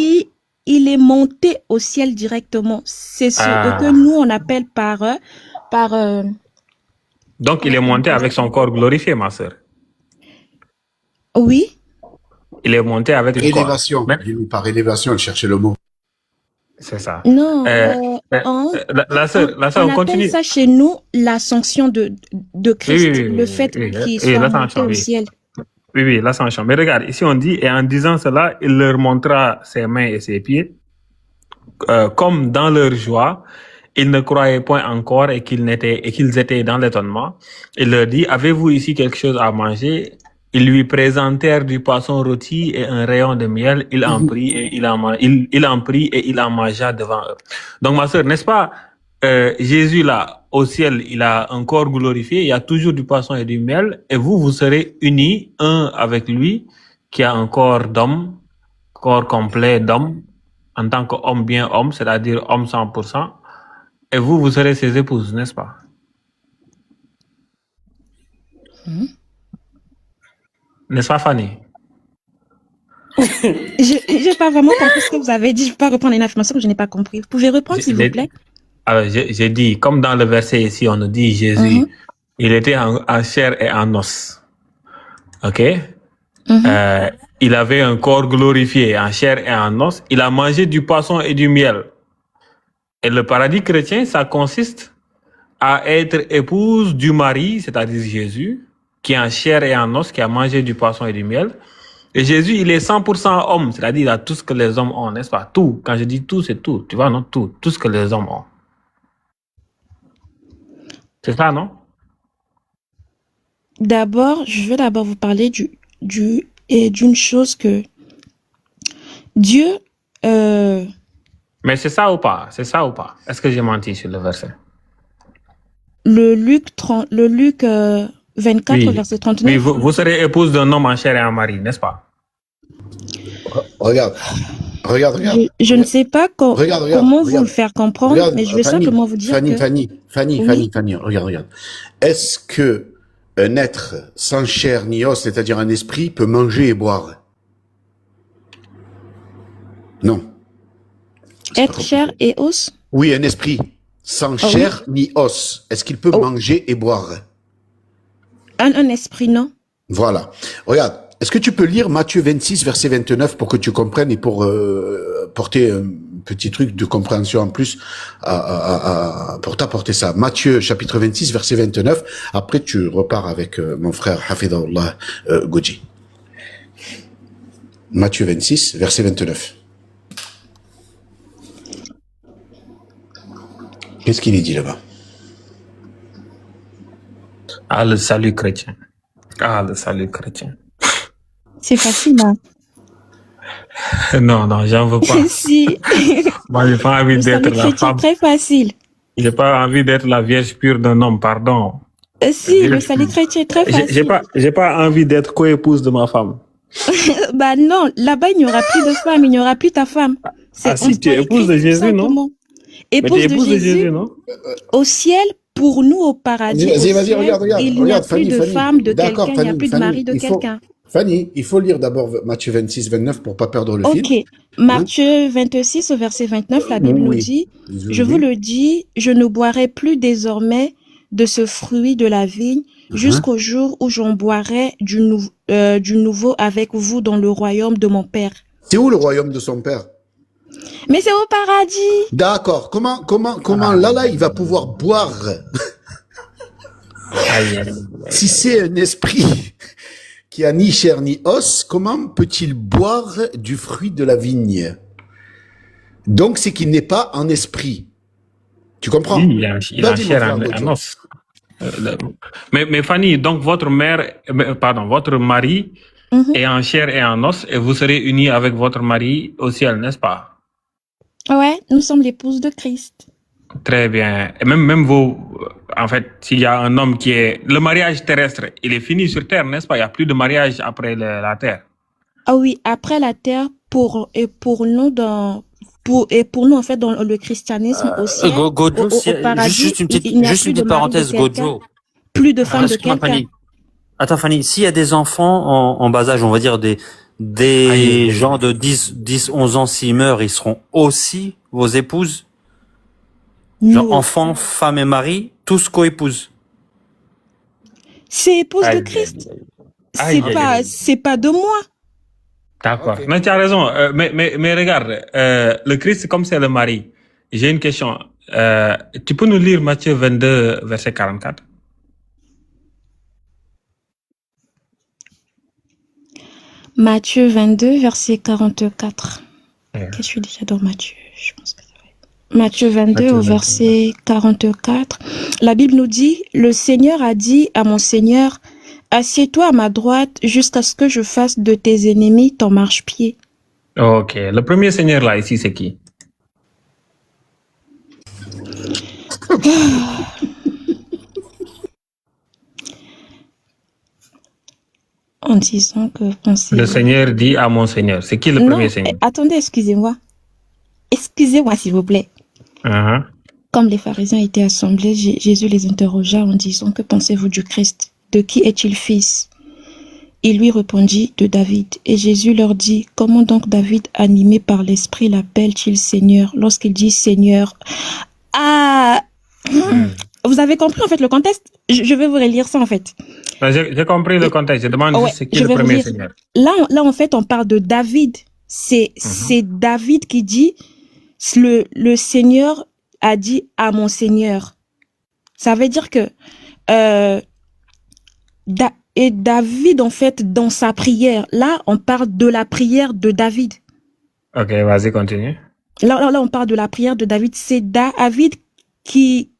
Il est monté au ciel directement. C'est ce que nous on appelle par Donc il est monté avec son corps glorifié, ma sœur? Oui. Il est monté avec le corps. Élévation. Par élévation, elle cherchait le mot. C'est ça. Non. La sœur, on continue. appelle ça chez nous l'ascension de Christ, le fait qu'il soit monté au ciel. Oui, l'ascension. Mais regarde, ici on dit, et en disant cela, il leur montra ses mains et ses pieds, comme dans leur joie, ils ne croyaient point encore et qu'ils étaient dans l'étonnement. Il leur dit, avez-vous ici quelque chose à manger? Ils lui présentèrent du poisson rôti et un rayon de miel. Il en prit et il en mangea devant eux. Donc, ma sœur, n'est-ce pas, Jésus là, au ciel, il a un corps glorifié. Il y a toujours du poisson et du miel. Et vous serez unis, un avec lui, qui a un corps d'homme, corps complet d'homme, en tant qu'homme bien homme, c'est-à-dire homme 100%. Et vous serez ses épouses, n'est-ce pas? N'est-ce pas, Fanny? J'ai pas vraiment compris ce que vous avez dit. Je peux pas reprendre une information que je n'ai pas compris. Vous pouvez reprendre, s'il vous plaît? Alors, j'ai dit, comme dans le verset ici, on nous dit Jésus, il était en chair et en os. OK? Il avait un corps glorifié en chair et en os. Il a mangé du poisson et du miel. Et le paradis chrétien, ça consiste à être épouse du mari, c'est-à-dire Jésus, qui est en chair et en os, qui a mangé du poisson et du miel. Et Jésus, il est 100% homme, c'est-à-dire il a tout ce que les hommes ont, n'est-ce pas? Tout. Quand je dis tout, c'est tout. Tu vois, non? Tout. Tout ce que les hommes ont. C'est ça, non? D'abord, je veux d'abord vous parler et d'une chose que Dieu, Mais c'est ça ou pas? C'est ça ou pas? Est-ce que j'ai menti sur le verset? le Luc 24, Oui. verset Oui, 39. vous serez épouse d'un homme en chair et en mari, n'est-ce pas? Regarde. Je ne sais pas Regarde, comment vous regarde. le faire comprendre, Regarde, mais je vais Fanny, simplement vous dire que Fanny, regarde. Est-ce que un être sans chair ni os, c'est-à-dire un esprit, peut manger et boire? Non. être chair et os, Oui, un esprit sans chair ni os. Est-ce qu'il peut manger et boire? un esprit, non? Voilà. Regarde. Est-ce que tu peux lire Matthieu 26, verset 29 pour que tu comprennes et pour porter un petit truc de compréhension en plus pour t'apporter ça. Matthieu chapitre 26, verset 29. Après, tu repars avec mon frère Hafidahullah Goji. Matthieu 26, verset 29. Qu'est-ce qu'il est dit là-bas? Ah, le salut chrétien. Ah, le salut chrétien. C'est facile, hein? Non, j'en veux pas. Si. Moi, j'ai pas envie Le d'être salut la chrétien, femme. très facile. J'ai pas envie d'être la vierge pure d'un homme, pardon. Si, le salut chrétien, très facile. J'ai pas envie d'être co-épouse de ma femme. Bah non, là-bas, il n'y aura plus de femme, il n'y aura plus ta femme. Ah si, tu es épouse de Jésus, non? Mais tu Épouse es de épouse de Jésus, Jésus, non? au ciel, pour nous, au paradis, Vas-y, au ciel, regarde, il n'y a plus Fanny, de femme de D'accord, quelqu'un, il n'y a plus de Fanny, mari de quelqu'un. Fanny, il faut lire d'abord Matthieu 26, 29 pour pas perdre le fil. Ok, Matthieu 26 au verset 29, la Bible nous dit, je vous le dis, je ne boirai plus désormais de ce fruit de la vigne jusqu'au jour où j'en boirai du nouveau avec vous dans le royaume de mon Père. C'est où le royaume de son père? Mais c'est au paradis. D'accord. Comment là, il va pouvoir boire si c'est un esprit qui a ni chair ni os, comment peut-il boire du fruit de la vigne? Donc, c'est qu'il n'est pas en esprit. Tu comprends? Oui, il a chair en os. Mais Fanny, donc votre mari est en chair et en os et vous serez unis avec votre mari au ciel, n'est-ce pas? Ouais, nous sommes l'épouse de Christ. Très bien. Et même vous, en fait, s'il y a un homme qui est... Le mariage terrestre, il est fini sur Terre, n'est-ce pas? Il n'y a plus de mariage après la Terre. Ah oui, après la Terre, pour nous, en fait, dans le christianisme aussi. Gojo, au paradis, juste une petite parenthèse, Gojo. Plus de femmes de quelqu'un. Attends, Fanny, s'il y a des enfants en bas âge, on va dire des gens de 10, 11 ans, s'ils meurent, ils seront aussi vos épouses? Genre enfants, femmes et mari, tous co-épouses. C'est épouse de Christ. C'est pas de moi. D'accord. Okay. Mais tu as raison. Mais regarde, le Christ, comme c'est le mari, j'ai une question. Tu peux nous lire Matthieu 22, verset 44? Matthieu 22, verset 44. Qu'est-ce que je suis déjà dans Matthieu? Je pense que ça va être... Matthieu 22, au verset 44. La Bible nous dit, le Seigneur a dit à mon Seigneur, assieds-toi à ma droite jusqu'à ce que je fasse de tes ennemis ton marchepied. Ok. Le premier Seigneur là, ici, c'est qui? En disant que... Le Seigneur dit à mon Seigneur. C'est qui le premier Seigneur? Attendez, excusez-moi. Excusez-moi, s'il vous plaît. Comme les pharisiens étaient assemblés, Jésus les interrogea en disant, que pensez-vous du Christ? De qui est-il fils? Il lui répondit, de David. Et Jésus leur dit, comment donc David, animé par l'Esprit, l'appelle-t-il Seigneur? Lorsqu'il dit Seigneur... Vous avez compris en fait le contexte? Je vais vous relire ça en fait. J'ai compris le contexte. Je demande juste c'est qui le premier Seigneur. Là en fait on parle de David. C'est David qui dit le Seigneur a dit à mon Seigneur. Ça veut dire que Et David, en fait, dans sa prière, là, on parle de la prière de David. Ok, vas-y, continue. Là, on parle de la prière de David. C'est David qui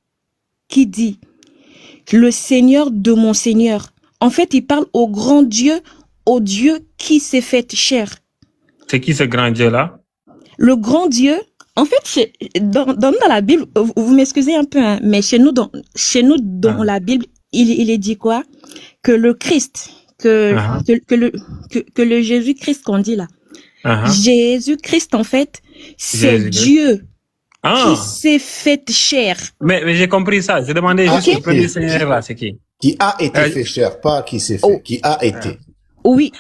dit, le Seigneur de mon Seigneur. En fait, il parle au grand Dieu, au Dieu qui s'est fait chair. C'est qui ce grand Dieu-là? Le grand Dieu, en fait, dans la Bible, vous m'excusez un peu, hein, mais chez nous, dans la Bible, il est dit quoi? Que le Christ, que le Jésus-Christ qu'on dit là. Jésus-Christ, en fait, c'est Dieu qui s'est fait chair. Mais j'ai compris ça. J'ai demandé juste le premier Seigneur là, c'est qui? Qui a été fait chair, pas qui s'est fait, qui a été. Oui.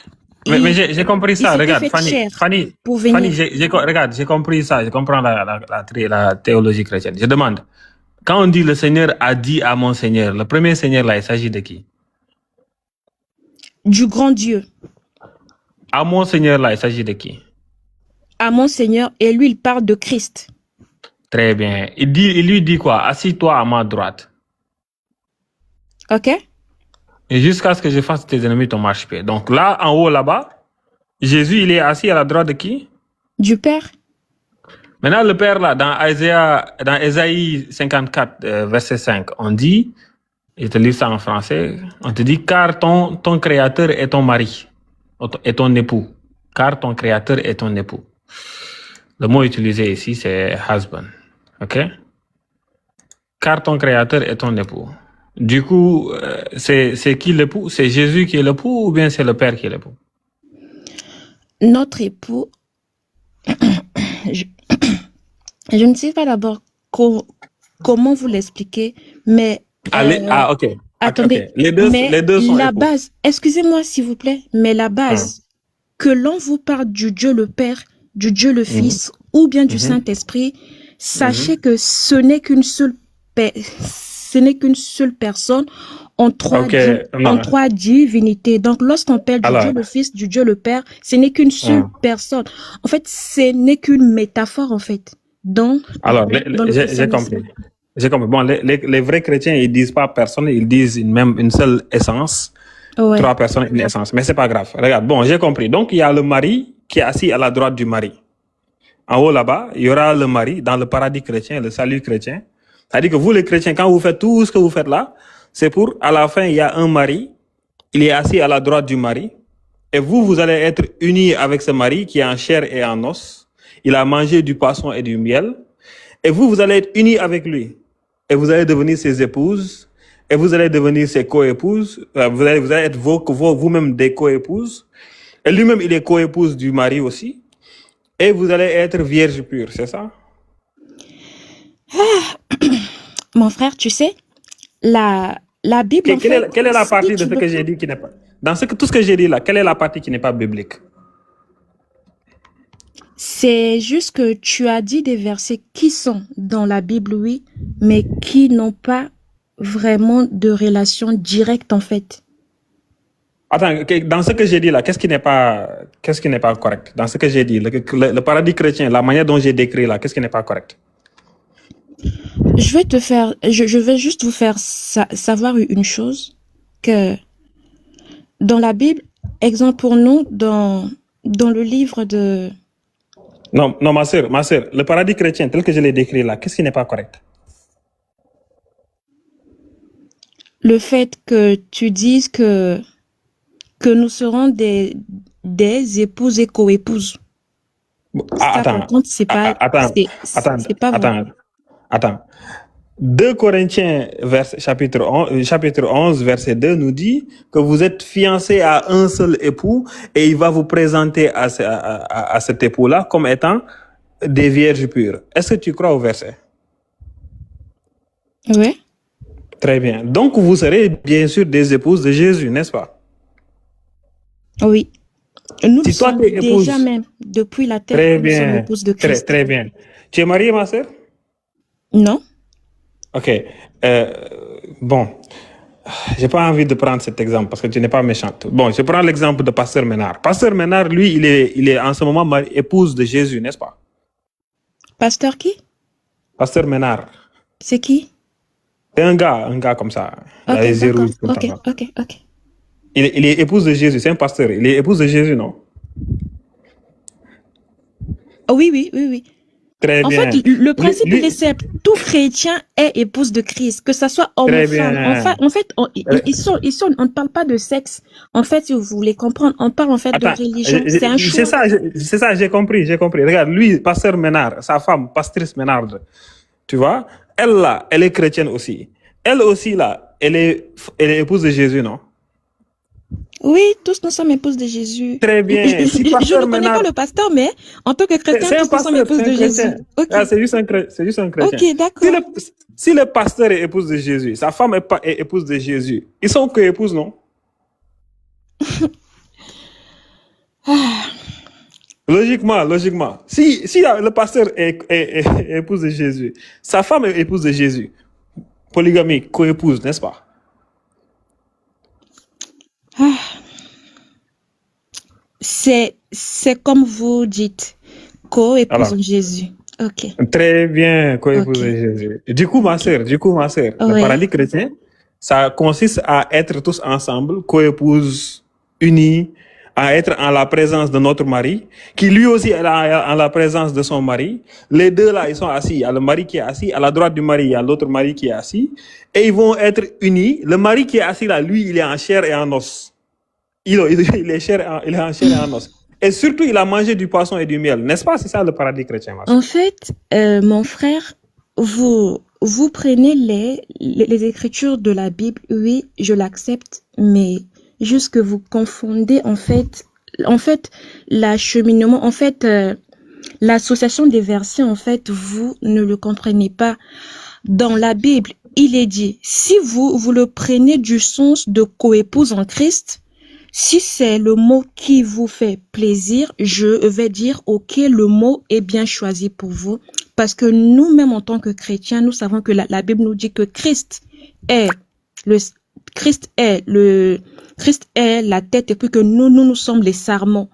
Mais j'ai compris ça. Regarde, Fanny, regarde, j'ai compris ça. Je comprends la théologie chrétienne. Je demande, quand on dit le Seigneur a dit à mon Seigneur, le premier Seigneur là, il s'agit de qui? Du grand Dieu. À mon Seigneur là, il s'agit de qui? À mon Seigneur, et lui, il parle de Christ. Très bien. Il lui dit quoi? Assis-toi à ma droite. Ok. Et jusqu'à ce que je fasse tes ennemis ton marchepied. Donc là, en haut, là-bas, Jésus, il est assis à la droite de qui? Du Père. Maintenant, le Père, là, dans Ésaïe 54, verset 5, on dit, je te lis ça en français, on te dit, car ton Créateur est ton mari, est ton époux. Car ton Créateur est ton époux. Le mot utilisé ici, c'est husband. OK? Car ton Créateur est ton époux. Du coup, c'est qui l'époux? C'est Jésus qui est l'époux ou bien c'est le Père qui est l'époux? Notre époux, je ne sais pas d'abord comment vous l'expliquer, mais... ok. Attendez, okay. Les deux sont la époux. base, excusez-moi s'il vous plaît, mais la base, que l'on vous parle du Dieu le Père, du Dieu le Fils, ou bien du Saint-Esprit, sachez que ce n'est qu'une seule personne en trois divinités. Donc, lorsqu'on parle du Dieu le Fils, du Dieu le Père, ce n'est qu'une seule personne. En fait, ce n'est qu'une métaphore, en fait. J'ai compris. J'ai compris. Bon, les vrais chrétiens, ils disent pas personne, ils disent une seule essence. Ouais. 3 personnes, une essence. Mais c'est pas grave. Regarde, bon, j'ai compris. Donc, il y a le mari qui est assis à la droite du mari. En haut, là-bas, il y aura le mari dans le paradis chrétien, le salut chrétien. C'est-à-dire que vous, les chrétiens, quand vous faites tout ce que vous faites là, c'est pour, à la fin, il y a un mari, il est assis à la droite du mari, et vous allez être unis avec ce mari qui est en chair et en os. Il a mangé du poisson et du miel, et vous allez être unis avec lui. Et vous allez devenir ses épouses, et vous allez devenir ses co-épouses, vous allez être vous-même des co-épouses, et lui-même, il est co-épouse du mari aussi, et vous allez être vierge pure, c'est ça? Mon frère, tu sais, la Bible... Quelle est la partie de ce que j'ai dit qui n'est pas... tout ce que j'ai dit là, quelle est la partie qui n'est pas biblique? C'est juste que tu as dit des versets qui sont dans la Bible, oui, mais qui n'ont pas vraiment de relation directe, en fait. Attends, dans ce que j'ai dit là, qu'est-ce qui n'est pas correct? Dans ce que j'ai dit, le paradis chrétien, la manière dont j'ai décrit là, qu'est-ce qui n'est pas correct? Je vais juste vous faire savoir une chose, que dans la Bible, exemple pour nous, dans le livre de... Non, ma sœur, le paradis chrétien tel que je l'ai décrit là, qu'est-ce qui n'est pas correct? Le fait que tu dises que nous serons des épouses et co-épouses. Attends. 2 Corinthiens chapitre 11 verset 2 nous dit que vous êtes fiancés à un seul époux et il va vous présenter à cet époux-là comme étant des vierges pures. Est-ce que tu crois au verset? Oui. Très bien. Donc vous serez bien sûr des épouses de Jésus, n'est-ce pas? Oui. Nous sommes déjà même depuis la terre, nous sommes épouses de Christ. Très bien. Tu es mariée, ma sœur? Non. Ok. Bon, j'ai pas envie de prendre cet exemple parce que tu n'es pas méchante. Bon, je prends l'exemple de Pasteur Ménard. Pasteur Ménard, lui, il est en ce moment épouse de Jésus, n'est-ce pas? Pasteur qui? Pasteur Ménard. C'est qui? C'est un gars comme ça. Ok. Il est épouse de Jésus, c'est un pasteur. Il est épouse de Jésus, non? Oui. Très En bien. fait, le principe, Lui- il est simple. Tout chrétien est épouse de Christ, que ça soit homme Très ou femme. bien. En fait, on ne parle pas de sexe. En fait, si vous voulez comprendre, on parle en fait de Attends, religion. C'est un choix. c'est ça, j'ai compris. Regarde, lui, pasteur Ménard, sa femme, pastrice Ménard, tu vois, elle là, elle est chrétienne aussi. Elle aussi là, elle est épouse de Jésus, non? Oui, tous nous sommes épouses de Jésus. Très bien. Je Si ne pasteur connais Ménard- pas le pasteur, mais en tant que chrétien, C'est un tous nous sommes pasteur, épouses c'est un de Jésus. chrétien. Ok, Ah, c'est juste un chrétien. ok, d'accord. Si le pasteur est épouse de Jésus, sa femme est épouse de Jésus, ils sont que épouses, non? Logiquement. Si le pasteur est épouse de Jésus, sa femme est épouse de Jésus, polygamie, co-épouse, n'est-ce pas? C'est comme vous dites, co-épouse Alors. de Jésus. Ok. Très bien, co-épouse Ok. de Jésus. Du coup, ma sœur, le Oui. paradis chrétien, ça consiste à être tous ensemble, co-épouses, unis, à être en la présence de notre mari, qui lui aussi est en la présence de son mari. Les deux là, ils sont assis. Il y a le mari qui est assis, à la droite du mari, il y a l'autre mari qui est assis. Et ils vont être unis. Le mari qui est assis là, lui, il est en chair et en os. Il est en chair et en os. Et surtout, il a mangé du poisson et du miel. N'est-ce pas? C'est ça le paradis chrétien, ma sœur. En fait, mon frère, vous prenez les écritures de la Bible, oui, je l'accepte, mais juste que vous confondez en fait l'acheminement, l'association des versets, en fait, vous ne le comprenez pas. Dans la Bible, il est dit, si vous le prenez du sens de coépouse en Christ, si c'est le mot qui vous fait plaisir, je vais dire, ok, le mot est bien choisi pour vous. Parce que nous-mêmes, en tant que chrétiens, nous savons que la Bible nous dit que Christ est la tête et puis que nous sommes les sarments.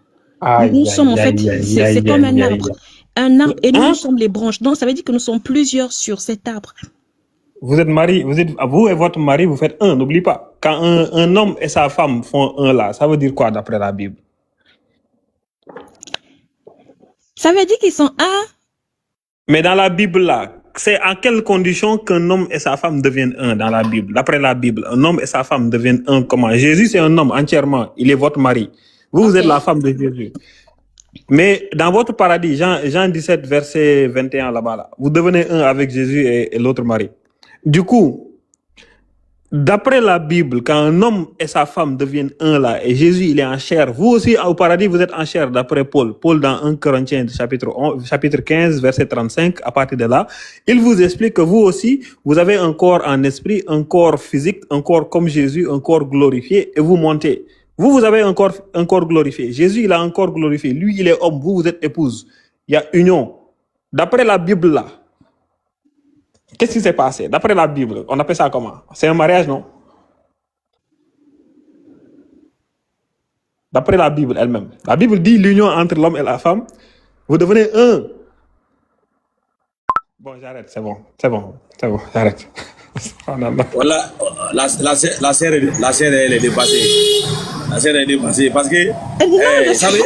Nous sommes en fait, c'est comme un arbre. Un arbre et nous sommes les branches. Donc, ça veut dire que nous sommes plusieurs sur cet arbre. Vous êtes mariés, vous et votre mari, vous faites un, n'oublie pas. Quand un homme et sa femme font un là, ça veut dire quoi d'après la Bible? Ça veut dire qu'ils sont un. Mais dans la Bible là, c'est en quelles conditions qu'un homme et sa femme deviennent un dans la Bible? D'après la Bible, un homme et sa femme deviennent un comment? Jésus, c'est un homme entièrement. Il est votre mari. Vous êtes la femme de Jésus. Mais dans votre paradis, Jean 17, verset 21 là-bas, là, vous devenez un avec Jésus et l'autre mari. Du coup, d'après la Bible, quand un homme et sa femme deviennent un là, et Jésus il est en chair, vous aussi au paradis vous êtes en chair d'après Paul. Paul dans 1 Corinthiens chapitre 15, verset 35, à partir de là, il vous explique que vous aussi, vous avez un corps en esprit, un corps physique, un corps comme Jésus, un corps glorifié, et vous montez. Vous avez un corps glorifié. Jésus, il a un corps glorifié. Lui, il est homme. Vous êtes épouse. Il y a union. D'après la Bible là, qu'est-ce qui s'est passé? D'après la Bible, on appelle ça comment? C'est un mariage, non? D'après la Bible elle-même. La Bible dit l'union entre l'homme et la femme. Vous devenez un. Bon, j'arrête. C'est bon, j'arrête. Voilà, la sœur, elle est dépassée. La sœur est dépassée parce que, Non, vous savez,